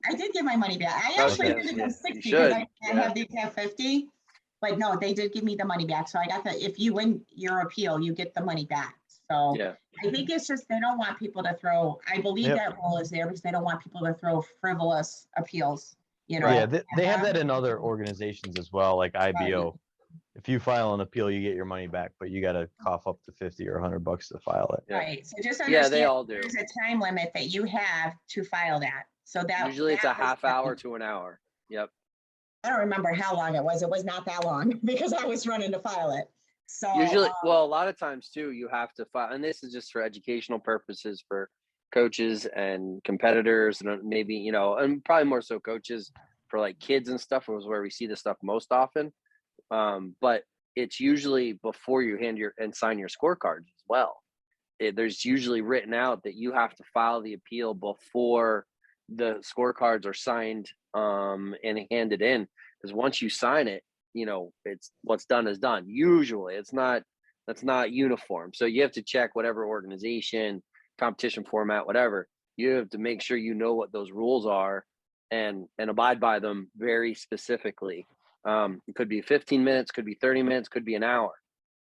I did get my money back. I actually did get 60 because I have the exact 50. But no, they did give me the money back. So I got if you win your appeal, you get the money back. So I think it's just they don't want people to throw. I believe that rule is there because they don't want people to throw frivolous appeals. Yeah, they have that in other organizations as well, like IBO. Right. If you file an appeal, you get your money back, but you got to cough up to $50 or $100 to file it. Right. So just understand they all do. There's a time limit that you have to file that. So that usually it's a half hour to an hour. Yep. I don't remember how long it was. It was not that long because I was running to file it. So usually, a lot of times too, you have to file, and this is just for educational purposes for coaches and competitors, and maybe and probably more so coaches for like kids and stuff. Was where we see this stuff most often. But it's usually before you sign your scorecards as well. There's usually written out that you have to file the appeal before the scorecards are signed and handed in, because once you sign it, it's what's done is done. Usually that's not uniform. So you have to check whatever organization, competition format, whatever. You have to make sure you know what those rules are and abide by them very specifically. It could be 15 minutes, could be 30 minutes, could be an hour.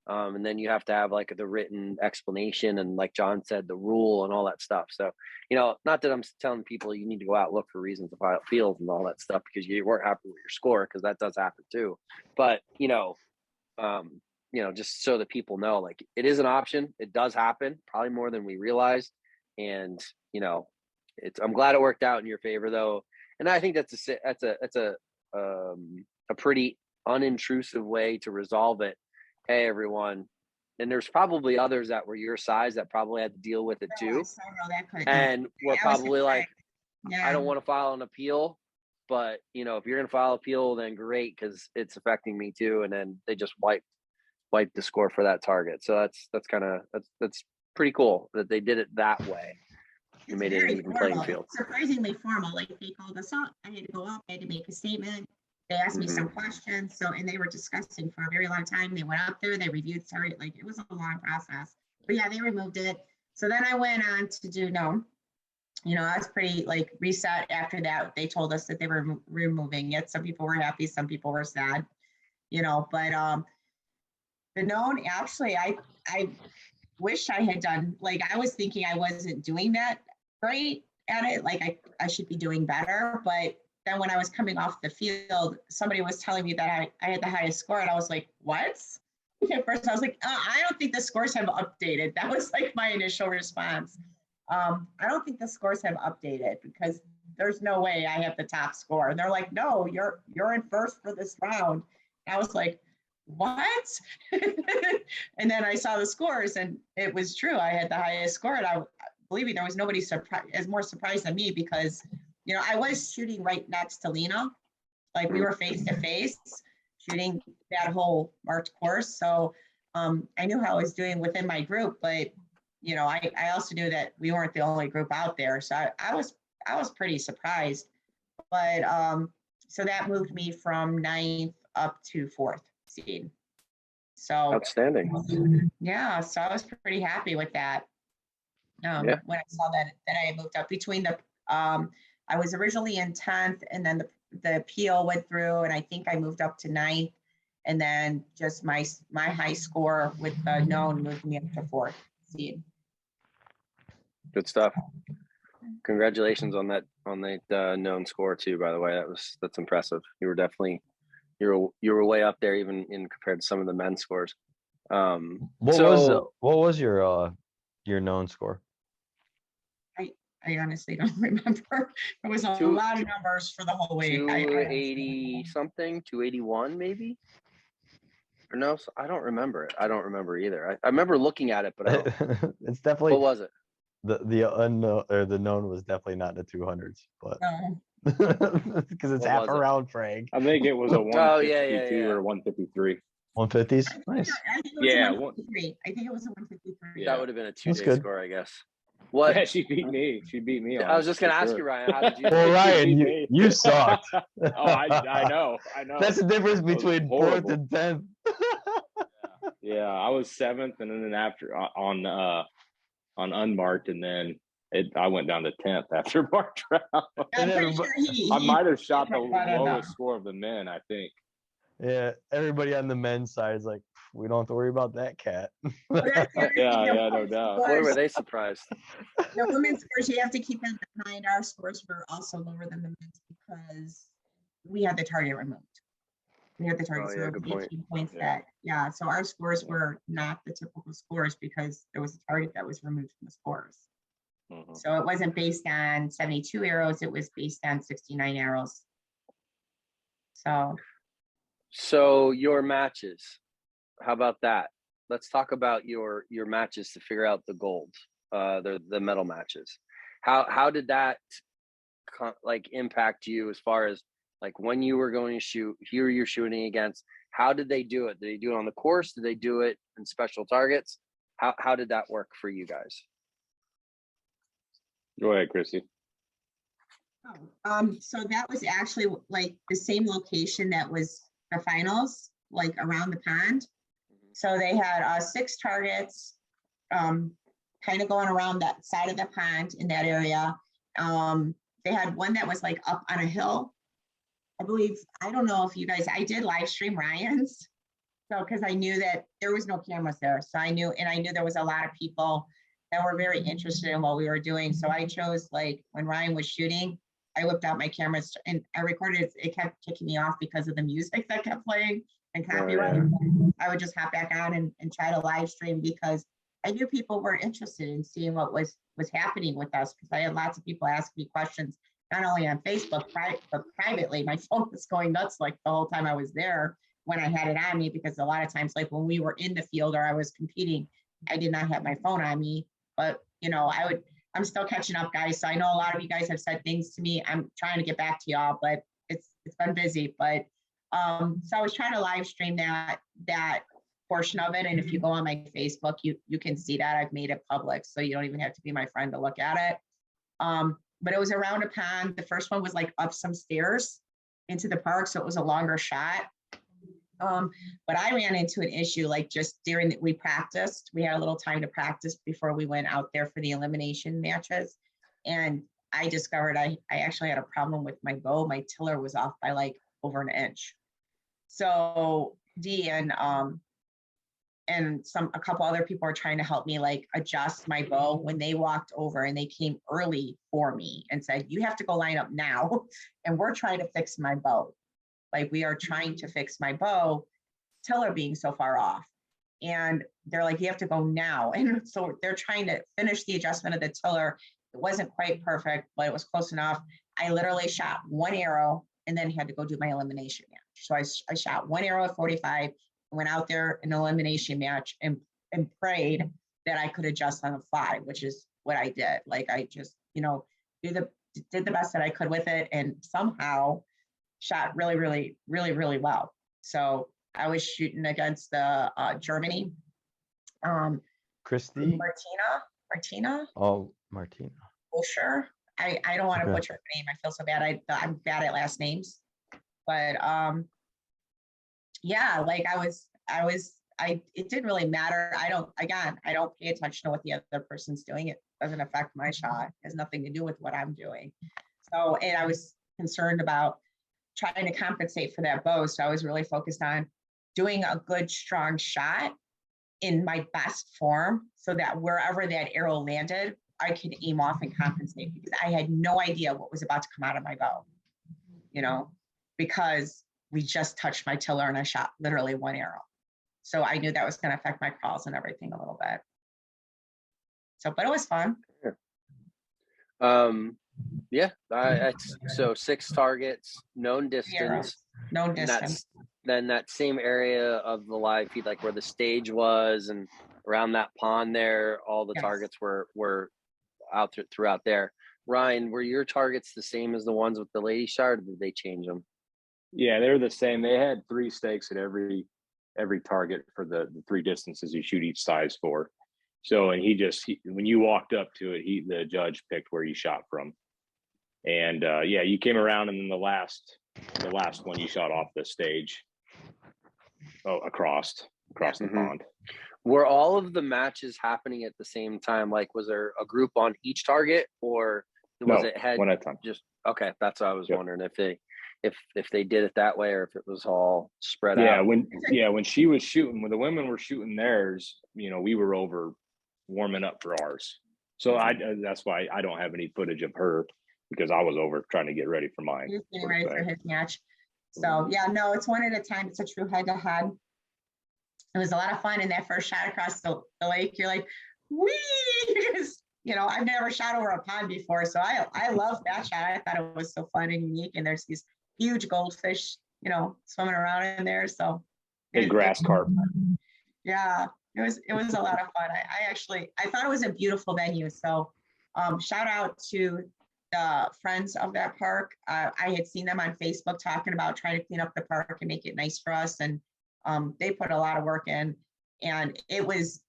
And then you have to have like the written explanation and, like John said, the rule and all that stuff. So, not that I'm telling people you need to go out and look for reasons to file appeals and all that stuff because you weren't happy with your score, because that does happen too. But, just so that people know, like, it is an option. It does happen, probably more than we realized. And, I'm glad it worked out in your favor though. And I think that's a pretty unintrusive way to resolve it. Hey, everyone. And there's probably others that were your size that probably had to deal with it too. And we're probably like, Yeah. I don't want to file an appeal, but you know, if you're going to file appeal, then great, because it's affecting me too. And then they just wiped the score for that target. So that's pretty cool that they did it that way. You made it an even playing field. It's surprisingly formal. Like they called us up. I had to go up. I had to make a statement. They asked me some questions. So, and they were discussing for a very long time. They went up there. They reviewed. Sorry, like it was a long process. But yeah, they removed it. So then I went on to do known. You know, I was pretty like reset after that. They told us that they were removing it. Some people were happy. Some people were sad. You know, but the known, actually, I wish I had done, like, I was thinking I wasn't doing that great at it. Like I should be doing better. But then when I was coming off the field, somebody was telling me that I had the highest score. And I was like, what? At first I was like, I don't think the scores have updated. That was like my initial response. I don't think the scores have updated because there's no way I have the top score. And they're like, no, you're in first for this round. And I was like, what? And then I saw the scores and it was true. I had the highest score, and I believe me, there was nobody more surprised than me because, you know, I was shooting right next to Lena. Like we were face to face shooting that whole marked course. So I knew how I was doing within my group, but you know, I also knew that we weren't the only group out there. So I was pretty surprised, but so that moved me from 9th up to 4th seed. So outstanding. Yeah, so I was pretty happy with that. When I saw that I moved up between the I was originally in 10th, and then the appeal went through, and I think I moved up to 9th, and then just my high score with the known moved me up to 4th seed. Good stuff. Congratulations on that known score too. By the way, that's impressive. You were definitely you were way up there, even in compared to some of the men's scores. What was your known score? I honestly don't remember. It was a lot of numbers for the whole week. 280 something, 281 maybe. Or no, I don't remember it. I don't remember either. I remember looking at it, but I don't. It's definitely. What was it? The unknown or the known was definitely not in the 200s, but because it's half a round, Frank. I think it was a 152 or 153. 150s, nice. I think it was a 153. That would have been a 2-day score, I guess. What? Yeah, she beat me. She beat me. I was just gonna ask you, Ryan. How did you? Well, Ryan, you sucked. I know. That's the difference between 4th and 10th. Yeah, I was 7th, and then after on unmarked, and then I went down to 10th after marked round. I might have shot the lowest score of the men, I think. Yeah, everybody on the men's side is like, we don't have to worry about that cat. yeah, no doubt. Boy, were they surprised. The women's scores, you have to keep in mind, our scores were also lower than the men's because we had the target removed. We had the target 18 points so our scores were not the typical scores because there was a target that was removed from the scores. So it wasn't based on 72 arrows, it was based on 69 arrows. So your matches, how about that? Let's talk about your matches to figure out the gold, the medal matches. How did that like impact you as far as like when you were going to shoot, who you're shooting against? How did they do it? Did they do it on the course? Did they do it in special targets? How did that work for you guys? Go ahead, Chrissy. So that was actually like the same location that was the finals, like around the pond. So they had 6 targets, kind of going around that side of the pond in that area. They had one that was like up on a hill. I believe, I don't know if you guys, I did live stream Ryan's. So, because I knew that there was no cameras there. So I knew there was a lot of people that were very interested in what we were doing. So I chose, like, when Ryan was shooting, I whipped out my cameras and I recorded it. It kept kicking me off because of the music that kept playing and copyright. I would just hop back on and try to live stream because I knew people were interested in seeing what was happening with us, because I had lots of people ask me questions, not only on Facebook, but privately. My phone was going nuts like the whole time I was there when I had it on me, because a lot of times, like when we were in the field or I was competing, I did not have my phone on me. But, you know, I would I'm still catching up, guys. So I know a lot of you guys have said things to me. I'm trying to get back to y'all, but it's been busy. But so I was trying to live stream that portion of it. And if you go on my Facebook, you can see that I've made it public. So you don't even have to be my friend to look at it. But it was around a pond. The first one was like up some stairs into the park. So it was a longer shot. But I ran into an issue, like just we practiced. We had a little time to practice before we went out there for the elimination matches. And I discovered I actually had a problem with my bow. My tiller was off by like over an inch. So Dee and a couple other people are trying to help me like adjust my bow. When they walked over and they came early for me and said, you have to go line up now. And we're trying to fix my bow. Like we are trying to fix my bow, tiller being so far off. And they're like, you have to go now. And so they're trying to finish the adjustment of the tiller. It wasn't quite perfect, but it was close enough. I literally shot one arrow and then had to go do my elimination match. So I shot one arrow at 45, went out there in an elimination match and prayed that I could adjust on the fly, which is what I did. Like I just, did the best that I could with it and somehow shot really, really, really, really well. So I was shooting against the Germany. Christy? Martina? Oh, Martina. Oh, sure. I don't want to Okay. butcher her name. I feel so bad. I'm bad at last names. But yeah, like it didn't really matter. I don't pay attention to what the other person's doing. It doesn't affect my shot. It has nothing to do with what I'm doing. So, and I was concerned about trying to compensate for that bow. So I was really focused on doing a good, strong shot in my best form so that wherever that arrow landed, I could aim off and compensate because I had no idea what was about to come out of my bow, because we just touched my tiller and I shot literally one arrow. So I knew that was going to affect my crawls and everything a little bit. So, but it was fun. Yeah, so 6 targets, known distance. Known distance. Then that same area of the live feed, like where the stage was and around that pond there, all the targets were out throughout there. Ryan, were your targets the same as the ones with the lady shot, or did they change them? Yeah, they're the same. They had 3 stakes at every target for the 3 distances you shoot each size for. So, and when you walked up to it, the judge picked where you shot from. And you came around, and then the last one you shot off the stage. Oh, across the pond. Were all of the matches happening at the same time? Like, was there a group on each target, or was it head? One at a time. Just okay. That's what I was wondering if they did it that way, or if it was all spread out. When she was shooting, when the women were shooting theirs, we were over warming up for ours. So that's why I don't have any footage of her, because I was over trying to get ready for mine. He was getting ready for his match. So yeah, no, it's one at a time. It's a true head-to-head. It was a lot of fun in that first shot across the lake. You're like, wee! I've never shot over a pond before, so I love that shot. I thought it was so fun and unique. And there's these huge goldfish, swimming around in there. So and grass carp. Yeah, it was a lot of fun. I thought it was a beautiful venue. So shout out to the friends of that park. I had seen them on Facebook talking about trying to clean up the park and make it nice for us. And they put a lot of work in, and it was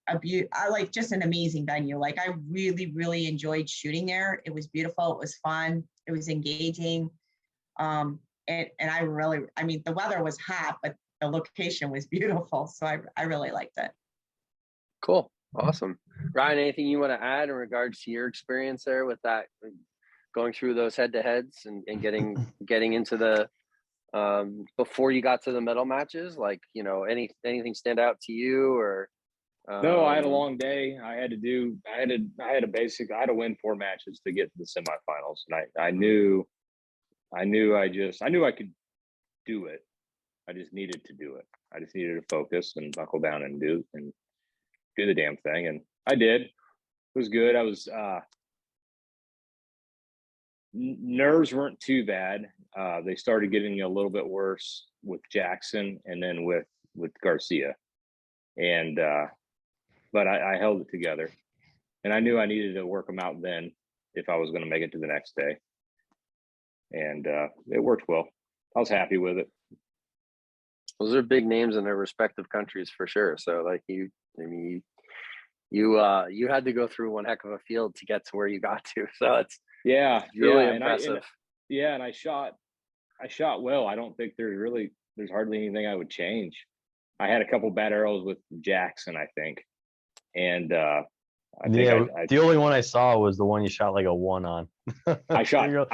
just an amazing venue. Like I really, really enjoyed shooting there. It was beautiful. It was fun. It was engaging. And the weather was hot, but the location was beautiful. So I really liked it. Cool. Awesome. Ryan, anything you want to add in regards to your experience there with that, going through those head-to-heads and getting into the before you got to the medal matches? Like, anything stand out to you, or No, I had a long day. I had to win 4 matches to get to the semifinals, and I knew I could do it. I just needed to do it. I just needed to focus and buckle down and do the damn thing, and I did. It was good. I was nerves weren't too bad. They started getting a little bit worse with Jackson and then with Garcia, and but I held it together, and I knew I needed to work them out then if I was going to make it to the next day. And it worked well. I was happy with it. Those are big names in their respective countries for sure. So like you had to go through one heck of a field to get to where you got to. So it's really impressive. And I shot well. I don't think there's hardly anything I would change. I had a couple bad arrows with Jackson, I think. And the only one I saw was the one you shot like a 1 on. I shot your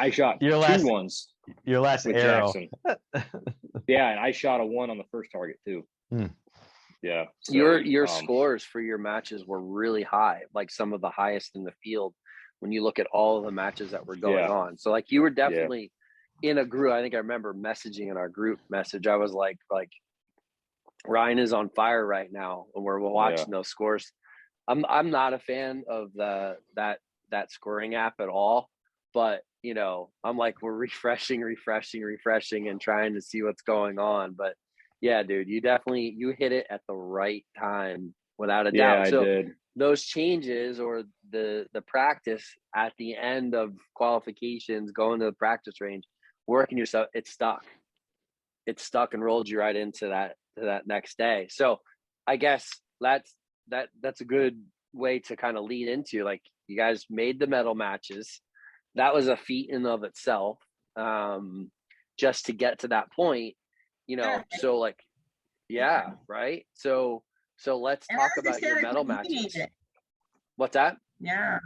last, 2 ones. Your last with arrow. Jackson. Yeah, and I shot a 1 on the first target too. Yeah. So, your scores for your matches were really high, like some of the highest in the field when you look at all of the matches that were going on. So like you were definitely in a group. I think I remember messaging in our group message. I was like Ryan is on fire right now, and we're watching those scores. I'm not a fan of that scoring app at all, but you know, I'm like, we're refreshing and trying to see what's going on. But yeah, dude, you hit it at the right time without a doubt. So I did. Those changes or the practice at the end of qualifications, going to the practice range, working yourself, it stuck and rolled you right into that next day. So I guess that's a good way to kind of lead into, like, you guys made the medal matches. That was a feat in and of itself, just to get to that point, you know. So like, right. So let's talk about your medal matches. What's that? Yeah,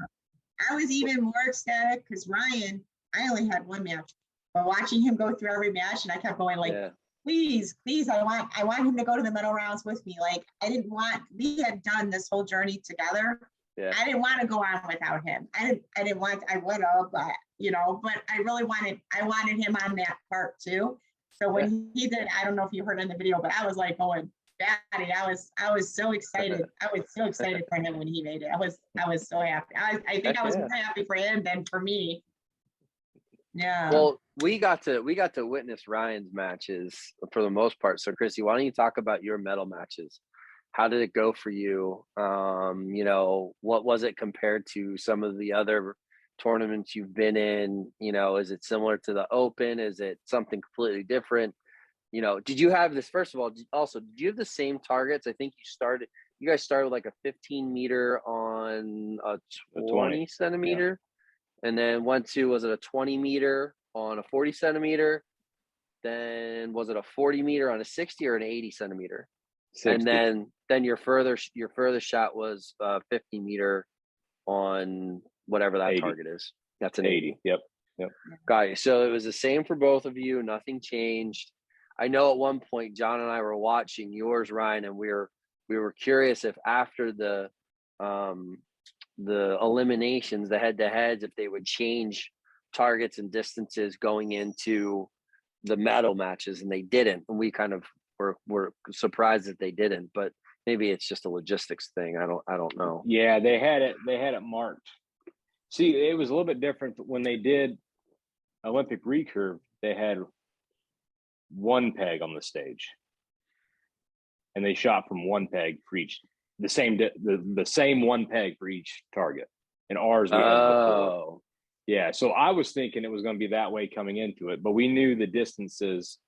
I was even more ecstatic because Ryan, I only had 1 match, but watching him go through every match, and I kept going like, please, I want him to go to the medal rounds with me. Like, we had done this whole journey together. I didn't want to go on without him. I would have, but you know, but I wanted him on that part too. So when he did, I don't know if you heard in the video, but I was like going, Daddy, I was so excited. I was so excited for him when he made it. I was so happy. I think I was more happy for him than for me. Yeah. Well, we got to witness Ryan's matches for the most part. So Chrissy, why don't you talk about your medal matches? How did it go for you? You know, what was it compared to some of the other tournaments you've been in? You know, is it similar to the Open? Is it something completely different? You know, did you have this, first of all, did you have the same targets? I think you guys started like a 15 meter on a 20 centimeter, and then went to, was it a 20 meter on a 40 centimeter? Then was it a 40 meter on a 60 or an 80 centimeter? 60. And then your furthest shot was 50 meter on whatever that 80. Target is. That's an 80. Yep. Got you. So it was the same for both of you. Nothing changed. I know at one point John and I were watching yours, Ryan, and we were curious if after the eliminations, the head-to-heads, if they would change targets and distances going into the medal matches, and they didn't. And we kind of were surprised that they didn't, but maybe it's just a logistics thing. I don't know. Yeah, they had it marked. See, it was a little bit different when they did Olympic recurve. They had 1 peg on the stage, and they shot from 1 peg for each, the same 1 peg for each target. And ours, we had before. Yeah, so I was thinking it was going to be that way coming into it, but we knew the distances.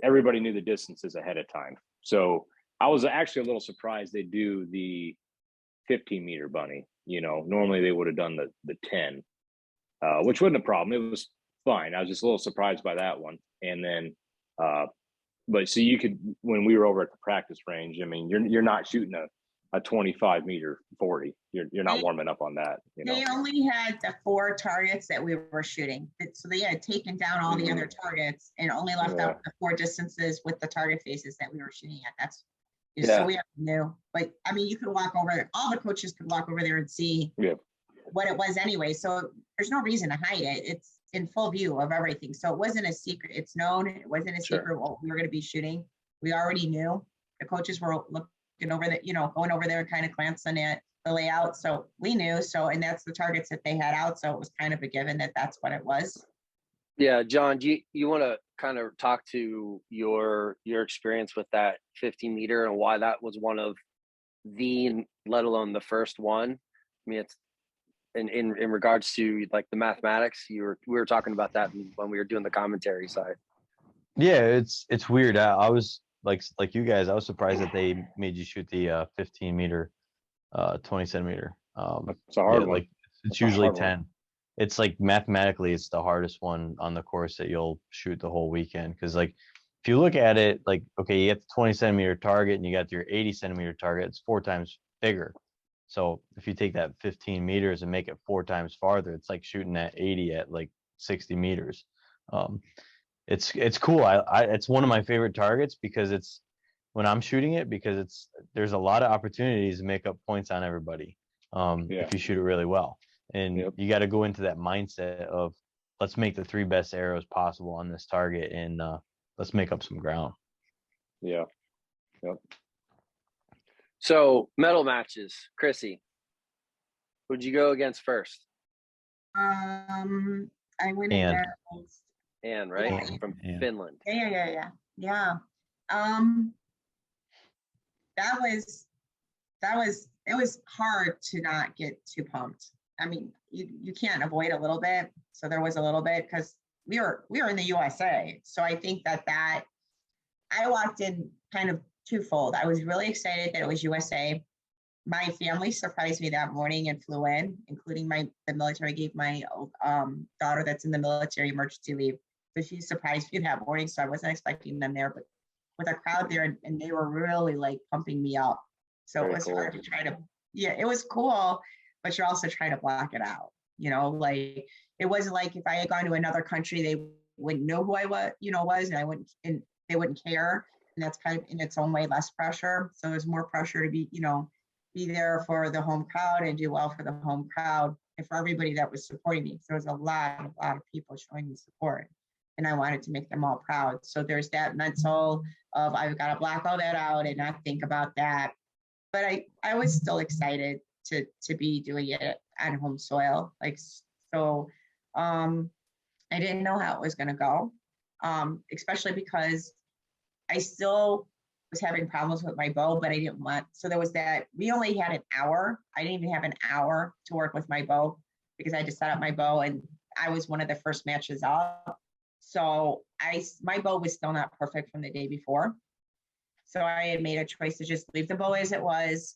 Everybody knew the distances ahead of time. So I was actually a little surprised they do the 15 meter bunny. You know, normally they would have done the 10, which wasn't a problem. It was fine. I was just a little surprised by that one. And then, but so you could, when we were over at the practice range, I mean, you're not shooting a 25 meter 40. You're not warming up on that. You know? They only had the 4 targets that we were shooting. So they had taken down all the other targets and only left out the 4 distances with the target faces that we were shooting at. So we knew. But I mean, you could walk over there. All the coaches could walk over there and see what it was anyway. So there's no reason to hide it. It's in full view of everything. So it wasn't a secret. It's known. It wasn't a secret what we were going to be shooting. We already knew. The coaches were looking over the, going over there and kind of glancing at the layout. So we knew. So, and that's the targets that they had out. So it was kind of a given that that's what it was. Yeah. John, do you want to kind of talk to your experience with that 15 meter and why that was one of the, let alone the first one mean, it's in regards to like the mathematics, we were talking about that when we were doing the commentary side. Yeah, it's weird. I was like you guys, I was surprised that they made you shoot the 15 meter, 20 centimeter. It's a hard one. Like it's usually 10. It's like mathematically, it's the hardest one on the course that you'll shoot the whole weekend. Because like if you look at it, like okay, you got the 20 centimeter target and you got your 80 centimeter target. It's 4 times bigger. So if you take that 15 meters and make it 4 times farther, it's like shooting at 80 at like 60 meters. It's cool. It's one of my favorite targets because it's when I'm shooting it, because there's a lot of opportunities to make up points on everybody if you shoot it really well. And you got to go into that mindset of let's make the 3 best arrows possible on this target and let's make up some ground. Yeah. Yep. So medal matches, Chrissy, who'd you go against first? I went Anne. against Anne, right? Yeah. From Yeah. Finland. Yeah. It was hard to not get too pumped. I mean, you can't avoid a little bit. So there was a little bit because we were in the USA. So I think that I walked in kind of twofold. I was really excited that it was USA. My family surprised me that morning and flew in, including the military. I gave my daughter that's in the military emergency leave. So she surprised me that morning. So I wasn't expecting them there, but with a crowd there and they were really like pumping me up. So it was hard to try to, it was cool, but you're also trying to block it out. Like it wasn't like if I had gone to another country, they wouldn't know who I was, and they wouldn't care. And that's kind of in its own way less pressure. So there's more pressure to be there for the home crowd and do well for the home crowd and for everybody that was supporting me. So there was a lot of people showing me support, and I wanted to make them all proud. So there's that mental of I've got to block all that out and not think about that. But I was still excited to be doing it on home soil. I didn't know how it was going to go, especially because I still was having problems with my bow, but I didn't want, so there was that, we only had an hour. I didn't even have an hour to work with my bow because I had to set up my bow and I was one of the first matches up. So my bow was still not perfect from the day before. So I had made a choice to just leave the bow as it was.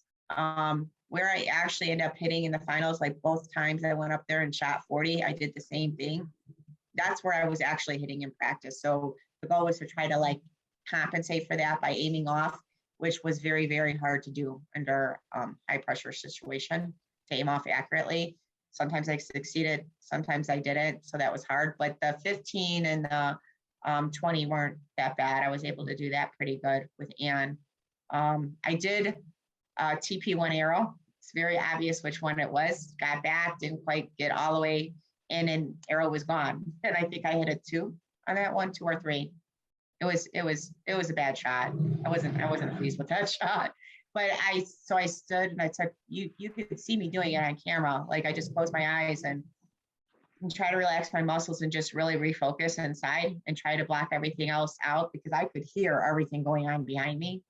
Where I actually ended up hitting in the finals, like both times I went up there and shot 40, I did the same thing. That's where I was actually hitting in practice. So the goal was to try to like compensate for that by aiming off, which was very, very hard to do under high pressure situation to aim off accurately. Sometimes I succeeded, sometimes I didn't. So that was hard, but the 15 and the 20 weren't that bad. I was able to do that pretty good with Anne. I did TP one arrow. It's very obvious which one it was. Got back, didn't quite get all the way in, and arrow was gone. And I think I hit a 2 on that one, 2 or 3. It was a bad shot. I wasn't pleased with that shot. But I stood and I took, you could see me doing it on camera. Like I just closed my eyes and try to relax my muscles and just really refocus inside and try to block everything else out because I could hear everything going on behind me.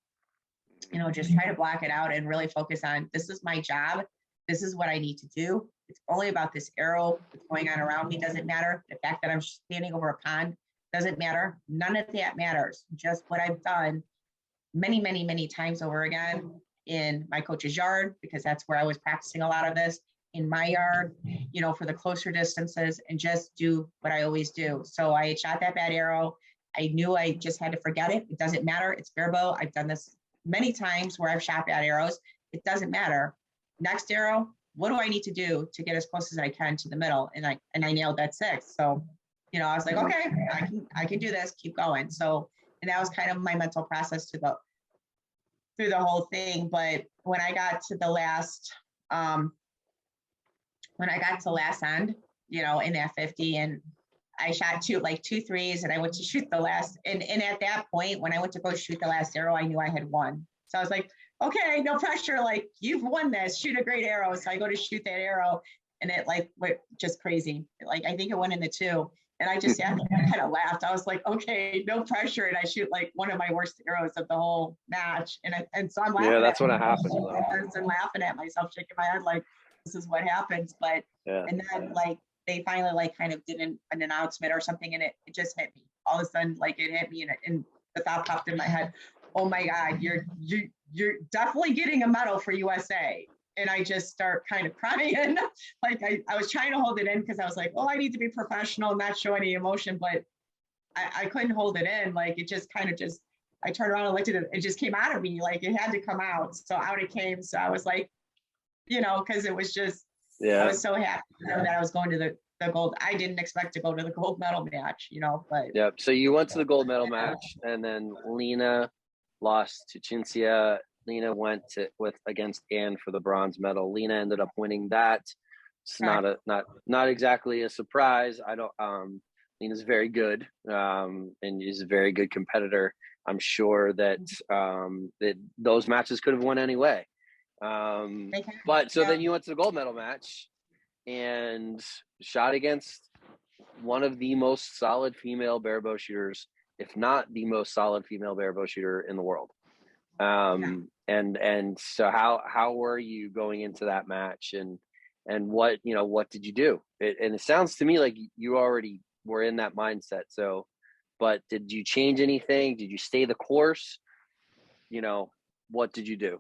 Just try to block it out and really focus on, this is my job. This is what I need to do. It's only about this arrow that's going on around me. Doesn't matter. The fact that I'm standing over a pond doesn't matter. None of that matters. Just what I've done many, many, many times over again in my coach's yard, because that's where I was practicing a lot of this, in my yard, for the closer distances, and just do what I always do. So I had shot that bad arrow. I knew I just had to forget it. It doesn't matter. It's barebow. I've done this many times where I've shot bad arrows. It doesn't matter. Next arrow, what do I need to do to get as close as I can to the middle? And I nailed that 6. So, I was like, okay, I can do this, keep going. So, and that was kind of my mental process to go through the whole thing. But when I got to the last, end, in that 50, and I shot 2 threes, and I went to shoot the last, and at that point, when I went to go shoot the last arrow, I knew I had won. So I was like, okay, no pressure, like you've won this, shoot a great arrow. So I go to shoot that arrow, and it went just crazy. I think it went in the 2. And I just kind of laughed. I was like, okay, no pressure. And I shoot one of my worst arrows of the whole match. And so I'm laughing. Yeah, that's at what happened. and laughing at myself, shaking my head like, this is what happens. But and then like they finally like kind of did an announcement or something, and it just hit me. All of a sudden, like it hit me, and the thought popped in my head, oh my God, you're definitely getting a medal for USA. And I just start kind of crying. Like I was trying to hold it in because I was like, oh, I need to be professional, not show any emotion, but I couldn't hold it in. Like it just kind of I turned around and looked at it. It just came out of me. Like it had to come out. So out it came. So I was like, because it was just, I was so happy that I was going to the gold. I didn't expect to go to the gold medal match, but. Yep. So you went to the gold medal match, and then Lena lost to Cinzia. Lena went against Anne for the bronze medal. Lena ended up winning that. It's not exactly a surprise. Lena's very good, and is a very good competitor. I'm sure that that those matches could have won anyway. But so then you went to the gold medal match and shot against one of the most solid female barebow shooters, if not the most solid female barebow shooter in the world. And so how were you going into that match, and what did you do? And it sounds to me like you already were in that mindset. So, but did you change anything? Did you stay the course? What did you do?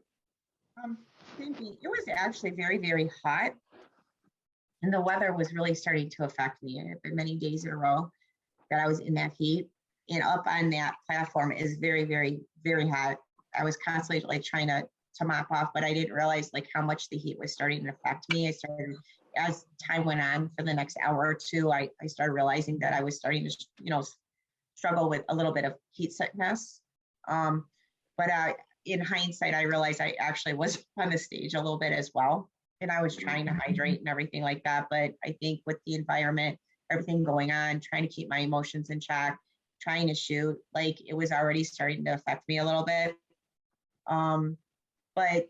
It was actually very, very hot, and the weather was really starting to affect me. It had been many days in a row that I was in that heat, and up on that platform is very, very, very hot. I was constantly like trying to mop off, but I didn't realize like how much the heat was starting to affect me. I started, as time went on for the next hour or two, I started realizing that I was starting to, struggle with a little bit of heat sickness. But in hindsight, I realized I actually was on the stage a little bit as well. And I was trying to hydrate and everything like that. But I think with the environment, everything going on, trying to keep my emotions in check, trying to shoot, like it was already starting to affect me a little bit. But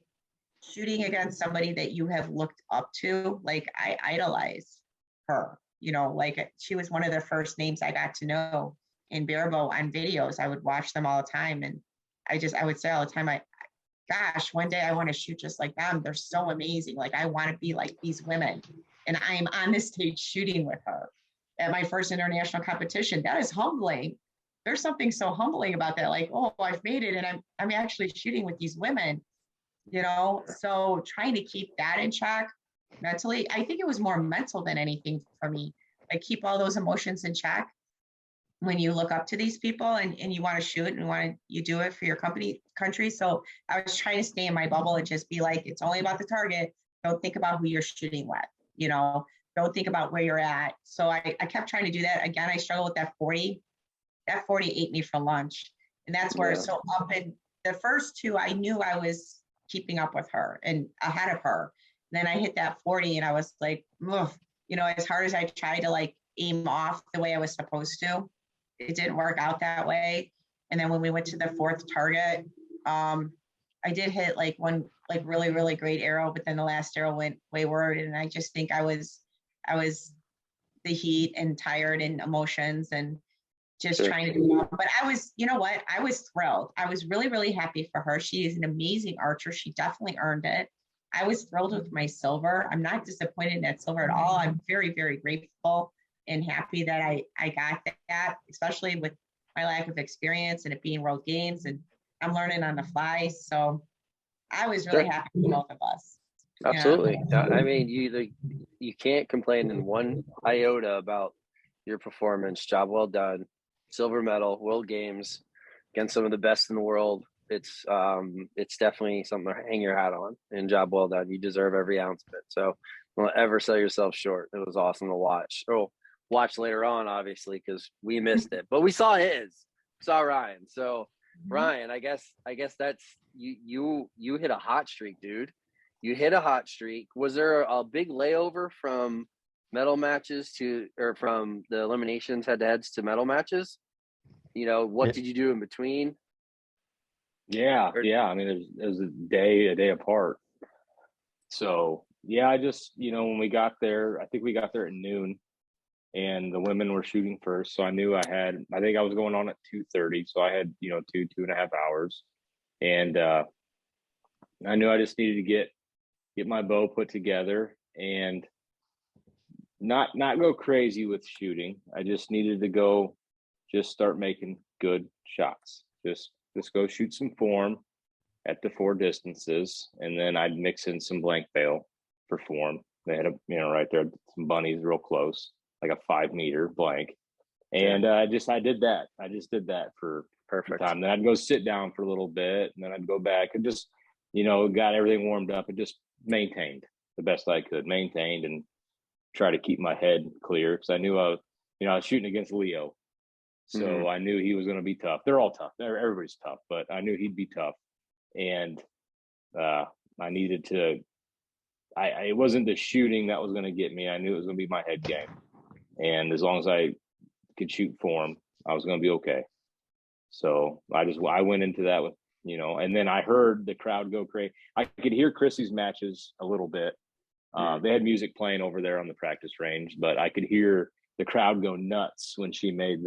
shooting against somebody that you have looked up to, like I idolize her, like she was one of the first names I got to know in Barebow on videos. I would watch them all the time. And I would say all the time, gosh, one day I want to shoot just like them. They're so amazing. Like I want to be like these women. And I'm on this stage shooting with her at my first international competition. That is humbling. There's something so humbling about that. Like, oh, I've made it, and I'm actually shooting with these women, So trying to keep that in check mentally, I think it was more mental than anything for me. Like keep all those emotions in check when you look up to these people and you want to shoot and you do it for your country. So I was trying to stay in my bubble and just be like, it's only about the target. Don't think about who you're shooting with, don't think about where you're at. So I kept trying to do that. Again, I struggled with that 40. That 40 ate me for lunch. And that's where, so up in the first two, I knew I was keeping up with her and ahead of her. And then I hit that 40 and I was like, as hard as I tried to like aim off the way I was supposed to, it didn't work out that way. And then when we went to the fourth target, I did hit like one like really, really great arrow, but then the last arrow went wayward. And I just think I was the heat and tired and emotions and just trying to do it. But I was, I was thrilled. I was really, really happy for her. She is an amazing archer. She definitely earned it. I was thrilled with my silver. I'm not disappointed in that silver at all. I'm very, very grateful and happy that I got that, especially with my lack of experience and it being World Games, and I'm learning on the fly. So I was really happy for both of us. Absolutely. I mean, you can't complain in one iota about your performance. Job well done. Silver medal, World Games, against some of the best in the world. It's definitely something to hang your hat on, and job well done. You deserve every ounce of it. So don't ever sell yourself short. It was awesome to watch. Oh, watch later on, obviously, because we missed it, but we saw Ryan. So Ryan, I guess that's you hit a hot streak, dude. You hit a hot streak. Was there a big layover from medal matches from the eliminations head-to-heads to medal matches? What did you do in between? Yeah. I mean, it was a day apart. So yeah, I just, when we got there, I think we got there at noon, and the women were shooting first. So I knew I think I was going on at 2:30. So I had, 2.5 hours, and I knew I just needed to get my bow put together and not go crazy with shooting. I just needed to just start making good shots. Just go shoot some form at the 4 distances, and then I'd mix in some blank bail for form. They had right there, some bunnies real close, like a 5-meter blank. And I did that. I just did that for perfect time. Then I'd go sit down for a little bit, and then I'd go back and just, got everything warmed up and just maintained the best I could, and try to keep my head clear, because I knew I was shooting against Leo. So I knew he was going to be tough. They're all tough. Everybody's tough, but I knew he'd be tough. And I needed to, it wasn't the shooting that was going to get me. I knew it was going to be my head game. And as long as I could shoot form, I was going to be okay. So I went into that with, and then I heard the crowd go crazy. I could hear Chrissy's matches a little bit. They had music playing over there on the practice range, but I could hear the crowd go nuts when she made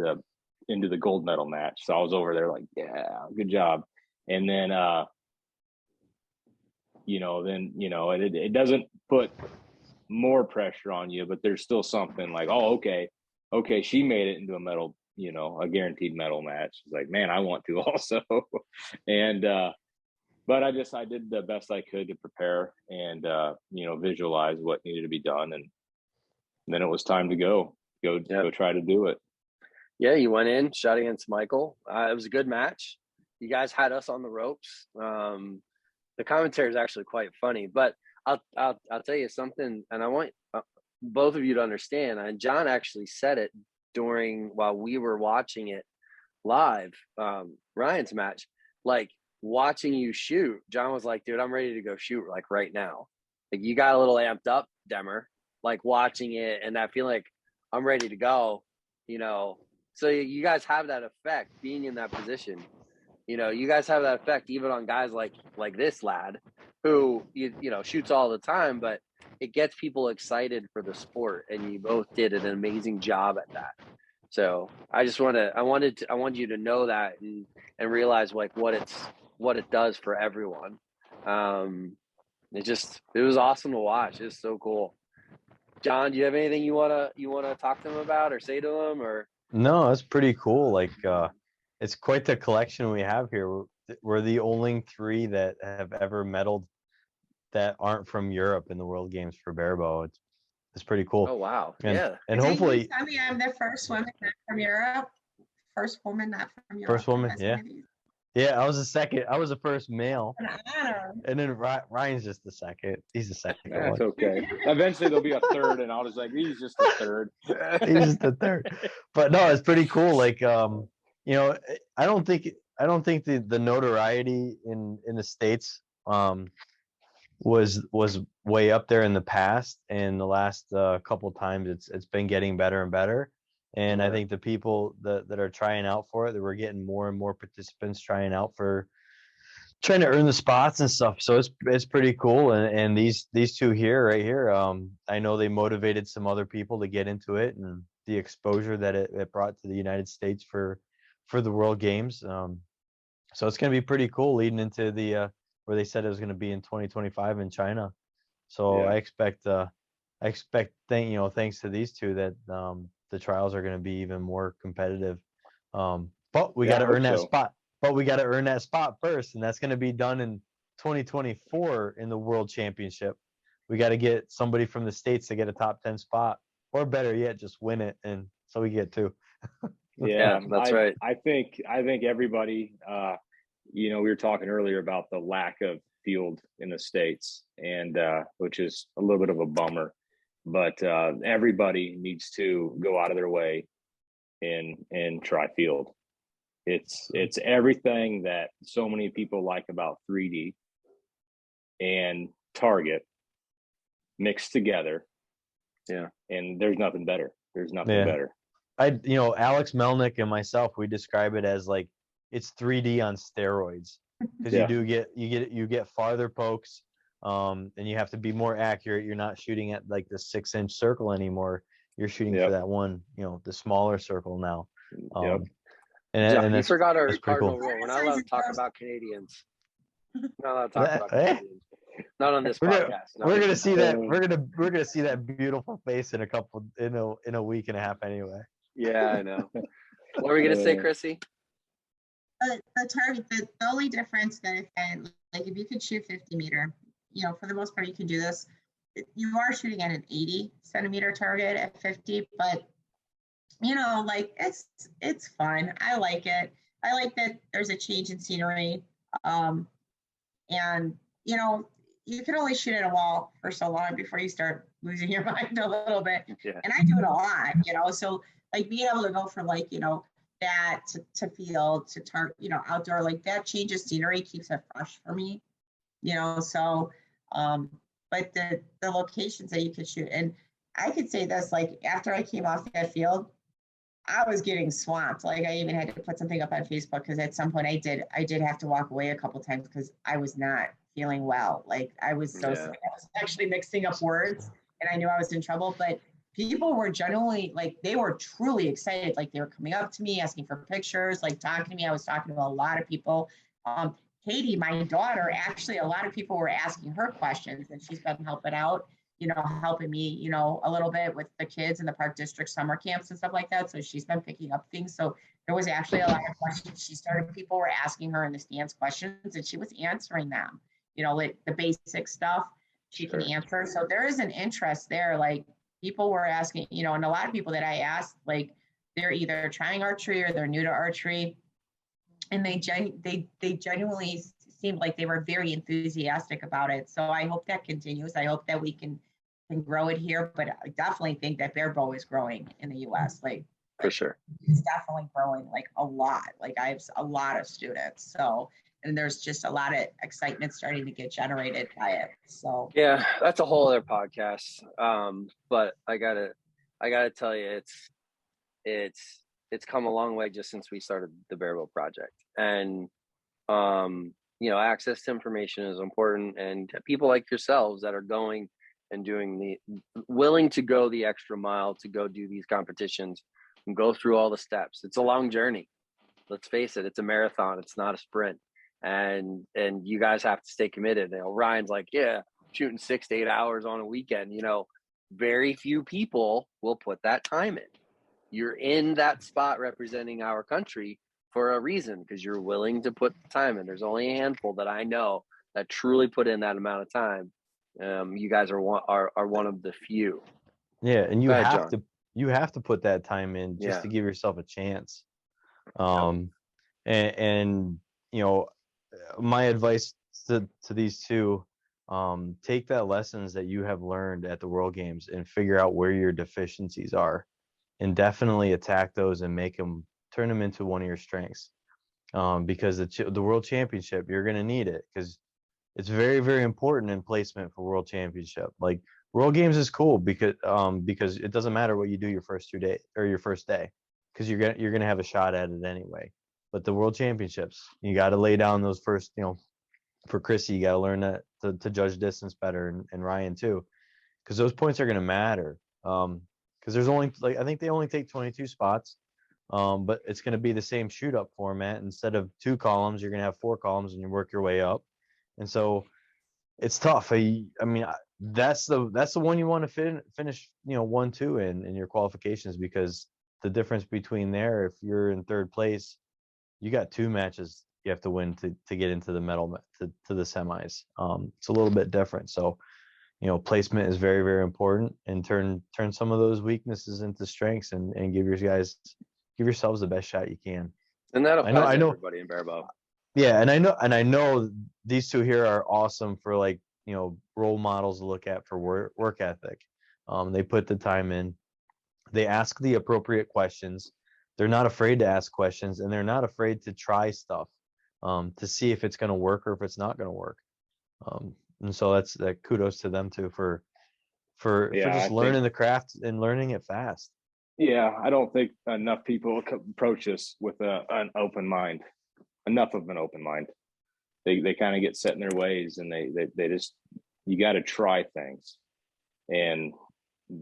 into the gold medal match. So I was over there like, yeah, good job. And then, it doesn't put more pressure on you, but there's still something like, oh, okay, she made it into a medal, a guaranteed medal match. It's like, man, I want to also. And, but I did the best I could to prepare and, visualize what needed to be done. And then it was time to go try to do it. Yeah, you went in, shot against Michael. It was a good match. You guys had us on the ropes. The commentary is actually quite funny, but I'll tell you something, and I want both of you to understand. And John actually said it while we were watching it live, Ryan's match, like watching you shoot. John was like, dude, I'm ready to go shoot like right now. Like you got a little amped up, Demmer, like watching it and that feeling like I'm ready to go, So you guys have that effect being in that position. You guys have that effect even on guys like this lad who, shoots all the time, but it gets people excited for the sport. And you both did an amazing job at that. So I wanted you to know that and realize like what it does for everyone. It was awesome to watch. It was so cool. John, do you have anything you wanna talk to them about or say to them or? No, it's pretty cool. Like, it's quite the collection we have here. We're the only 3 that have ever medaled that aren't from Europe in the World Games for Barebow. It's pretty cool. Oh wow! And And hopefully, I mean, I'm the first woman not from Europe. First woman not from Europe. first woman, yeah. Yeah, I was the second. I was the first male. An honor. And then Ryan's just the second. He's the second. That's okay. Eventually there'll be a third, and I'll just like, he's just the third. He's just the third. But no, it's pretty cool. Like, I don't think the notoriety in the States was way up there in the past, and the last couple of times it's been getting better and better. And I think the people that are trying out for it, that we're getting more and more participants trying to earn the spots and stuff. So it's pretty cool. And these 2 here, right here, I know they motivated some other people to get into it, and the exposure that it brought to the United States for the World Games. So it's going to be pretty cool leading into the where they said it was going to be in 2025 in China. So yeah. I expect thanks to these 2 that the trials are going to be even more competitive. But we got to earn that spot. But we got to earn that spot first, and that's going to be done in 2024 in the World Championship. We got to get somebody from the States to get a top 10 spot, or better yet, just win it, and so we get 2. Yeah, that's right. I think everybody, we were talking earlier about the lack of field in the States, and which is a little bit of a bummer. But everybody needs to go out of their way and try field. It's everything that so many people like about 3D and target mixed together. Yeah. And there's nothing better. There's nothing better. Alex Melnick and myself, we describe it as like it's 3D on steroids, because you get farther pokes, and you have to be more accurate. You're not shooting at like the 6-inch circle anymore. You're shooting for that one, the smaller circle now. And you forgot our cardinal rule. We're not allowed to talk about Canadians. We're not allowed to talk about Canadians. Not on this podcast. We're gonna see that. We're gonna see that beautiful face in a week and a half anyway. Yeah, I know. What were we gonna say, Chrissy? The target, the only difference that like if you could shoot 50 meter, for the most part you can do this. You are shooting at an 80 centimeter target at 50, but like it's fun. I like it. I like that there's a change in scenery. And you can only shoot at a wall for so long before you start losing your mind a little bit. Yeah. And I do it a lot, so like being able to go from like, that to field to outdoor, like that change of scenery keeps it fresh for me, so but the locations that you could shoot, and I could say this, like after I came off that field, I was getting swamped. Like I even had to put something up on Facebook because at some point I did have to walk away a couple times because I was not feeling well. Like I was so sick. I was actually mixing up words and I knew I was in trouble, but people were genuinely, like, they were truly excited. Like they were coming up to me, asking for pictures, like talking to me. I was talking to a lot of people. Katie, my daughter, actually, a lot of people were asking her questions and she's been helping out, helping me, a little bit with the kids in the Park District summer camps and stuff like that. So she's been picking up things. So there was actually a lot of questions. People were asking her in the stands questions and she was answering them, like the basic stuff she can answer. So there is an interest there. Like people were asking, and a lot of people that I asked, like they're either trying archery or they're new to archery. And they genuinely seemed like they were very enthusiastic about it. So I hope that continues. I hope that we can grow it here, but I definitely think that Barebow is growing in the U.S. For sure. It's definitely growing like a lot. Like I have a lot of students. So, and there's just a lot of excitement starting to get generated by it. So yeah, that's a whole other podcast. But I gotta tell you, it's come a long way just since we started the Barebow project. And access to information is important, and people like yourselves that are going and willing to go the extra mile to go do these competitions and go through all the steps. It's a long journey. Let's face it, it's a marathon. It's not a sprint. And you guys have to stay committed. Ryan's like, yeah, shooting 6 to 8 hours on a weekend. Very few people will put that time in. You're in that spot representing our country for a reason, because you're willing to put the time in. There's only a handful that I know that truly put in that amount of time. You guys are one of the few. Yeah, and you have to put that time in just to give yourself a chance. And my advice to these two, take that lessons that you have learned at the World Games and figure out where your deficiencies are, and definitely attack those and turn them into one of your strengths. Because the World Championship, you're going to need it, because it's very, very important in placement for World Championship. Like World Games is cool because it doesn't matter what you do your first 2 days or your first day, because you're gonna have a shot at it anyway. But the World Championships, you got to lay down those first, for Chrissy, you got to learn that to judge distance better, and Ryan too, because those points are going to matter. Because there's only, I think they only take 22 spots, but it's going to be the same shoot up format. Instead of 2 columns, you're going to have 4 columns, and you work your way up. And so it's tough. I mean, that's the one you want to finish, 1-2 in your qualifications, because the difference between there, if you're in 3rd place, you got 2 matches you have to win to get into the medal to the semis. It's a little bit different. So, placement is very, very important, and turn some of those weaknesses into strengths, and give yourselves the best shot you can. And that applies I know everybody in Barebow. Yeah, and I know these two here are awesome for role models to look at for work ethic. They put the time in. They ask the appropriate questions. They're not afraid to ask questions, and they're not afraid to try stuff to see if it's going to work or if it's not going to work. And so that's kudos to them too for just learning the craft and learning it fast. Yeah, I don't think enough people approach this with an open mind. Enough of an open mind. They kind of get set in their ways, and they just, you got to try things, and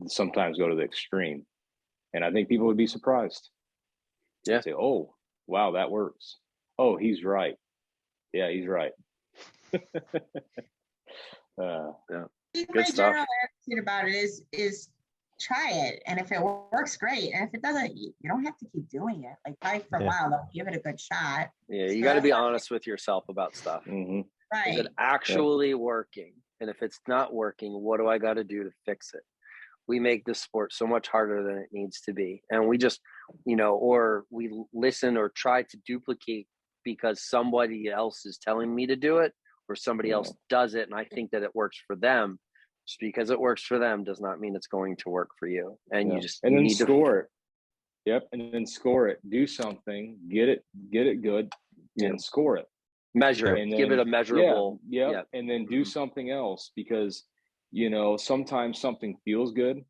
sometimes go to the extreme. And I think people would be surprised. Yeah. Say, oh, wow, that works. Oh, he's right. Yeah, he's right. Yeah. My Good stuff. general attitude about it is try it, and if it works, great, and if it doesn't, you don't have to keep doing it. Like try for a while, though, give it a good shot. Yeah, you got to be honest with yourself about stuff. Right. Is it actually working? And if it's not working, what do I got to do to fix it? We make this sport so much harder than it needs to be. And we just, or we listen or try to duplicate because somebody else is telling me to do it or somebody else does it. And I think that it works for them. Just because it works for them does not mean it's going to work for you. And you just, and you then need score it. Yep. And then score it, do something, get it good and score it. Measure it, and then, give it a measurable. And then do something else because, sometimes something feels good.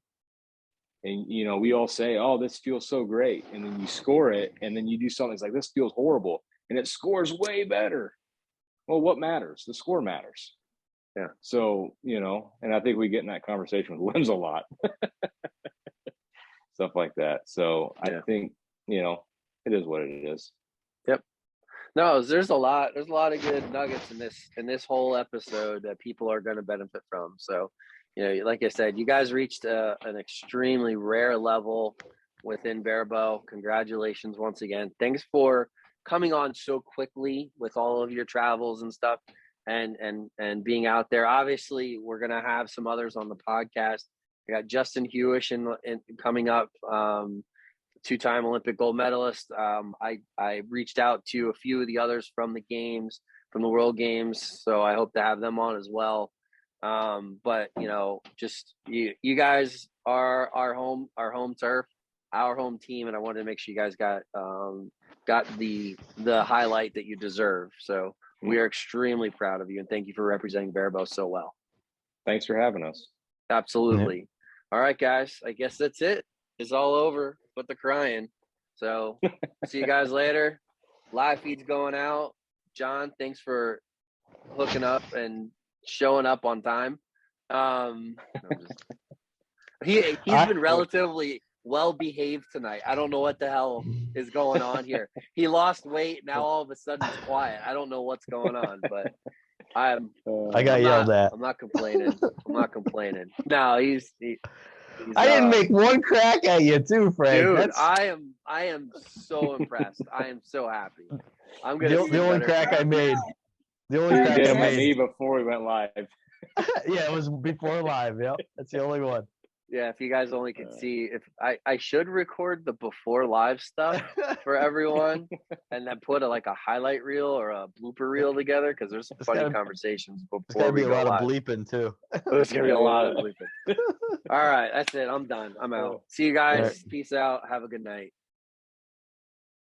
And, we all say, oh, this feels so great. And then you score it and then you do something. It's like, this feels horrible. And it scores way better. Well, what matters? The score matters. Yeah. So, and I think we get in that conversation with Limbs a lot. Stuff like that. So I think, it is what it is. Yep. No, there's a lot of good nuggets in this whole episode that people are going to benefit from. So, like I said, you guys reached an extremely rare level within Barebow. Congratulations once again. Thanks for coming on so quickly with all of your travels and stuff and being out there. Obviously, we're going to have some others on the podcast. I got Justin Hewish in coming up, two-time Olympic gold medalist. I reached out to a few of the others from the games, from the World Games, so I hope to have them on as well. But just you guys are our home turf, our home team, and I wanted to make sure you guys got the highlight that you deserve. So we are extremely proud of you, and thank you for representing Barebow so well. Thanks for having us. Absolutely. Yeah. All right, guys. I guess that's it. It's all over but the crying. So see you guys later. Live feed's going out. John, thanks for hooking up and showing up on time. He's been relatively well behaved tonight. I don't know what the hell is going on here. He lost weight. Now all of a sudden it's quiet. I don't know what's going on, but I got yelled at. I'm not complaining. No, he's I didn't make one crack at you too, Frank. Dude, I am so impressed. I am so happy. I'm gonna the only crack I made. The only crack I made me before we went live. Yeah, it was before live. Yep, that's the only one. Yeah, if you guys only could see, if I should record the before live stuff for everyone, and then put a highlight reel or a blooper reel together because there's some funny conversations before we go live. There's gonna be a lot of bleeping too. There's gonna be a lot of bleeping. All right, that's it. I'm done. I'm out. See you guys. Peace out. Have a good night.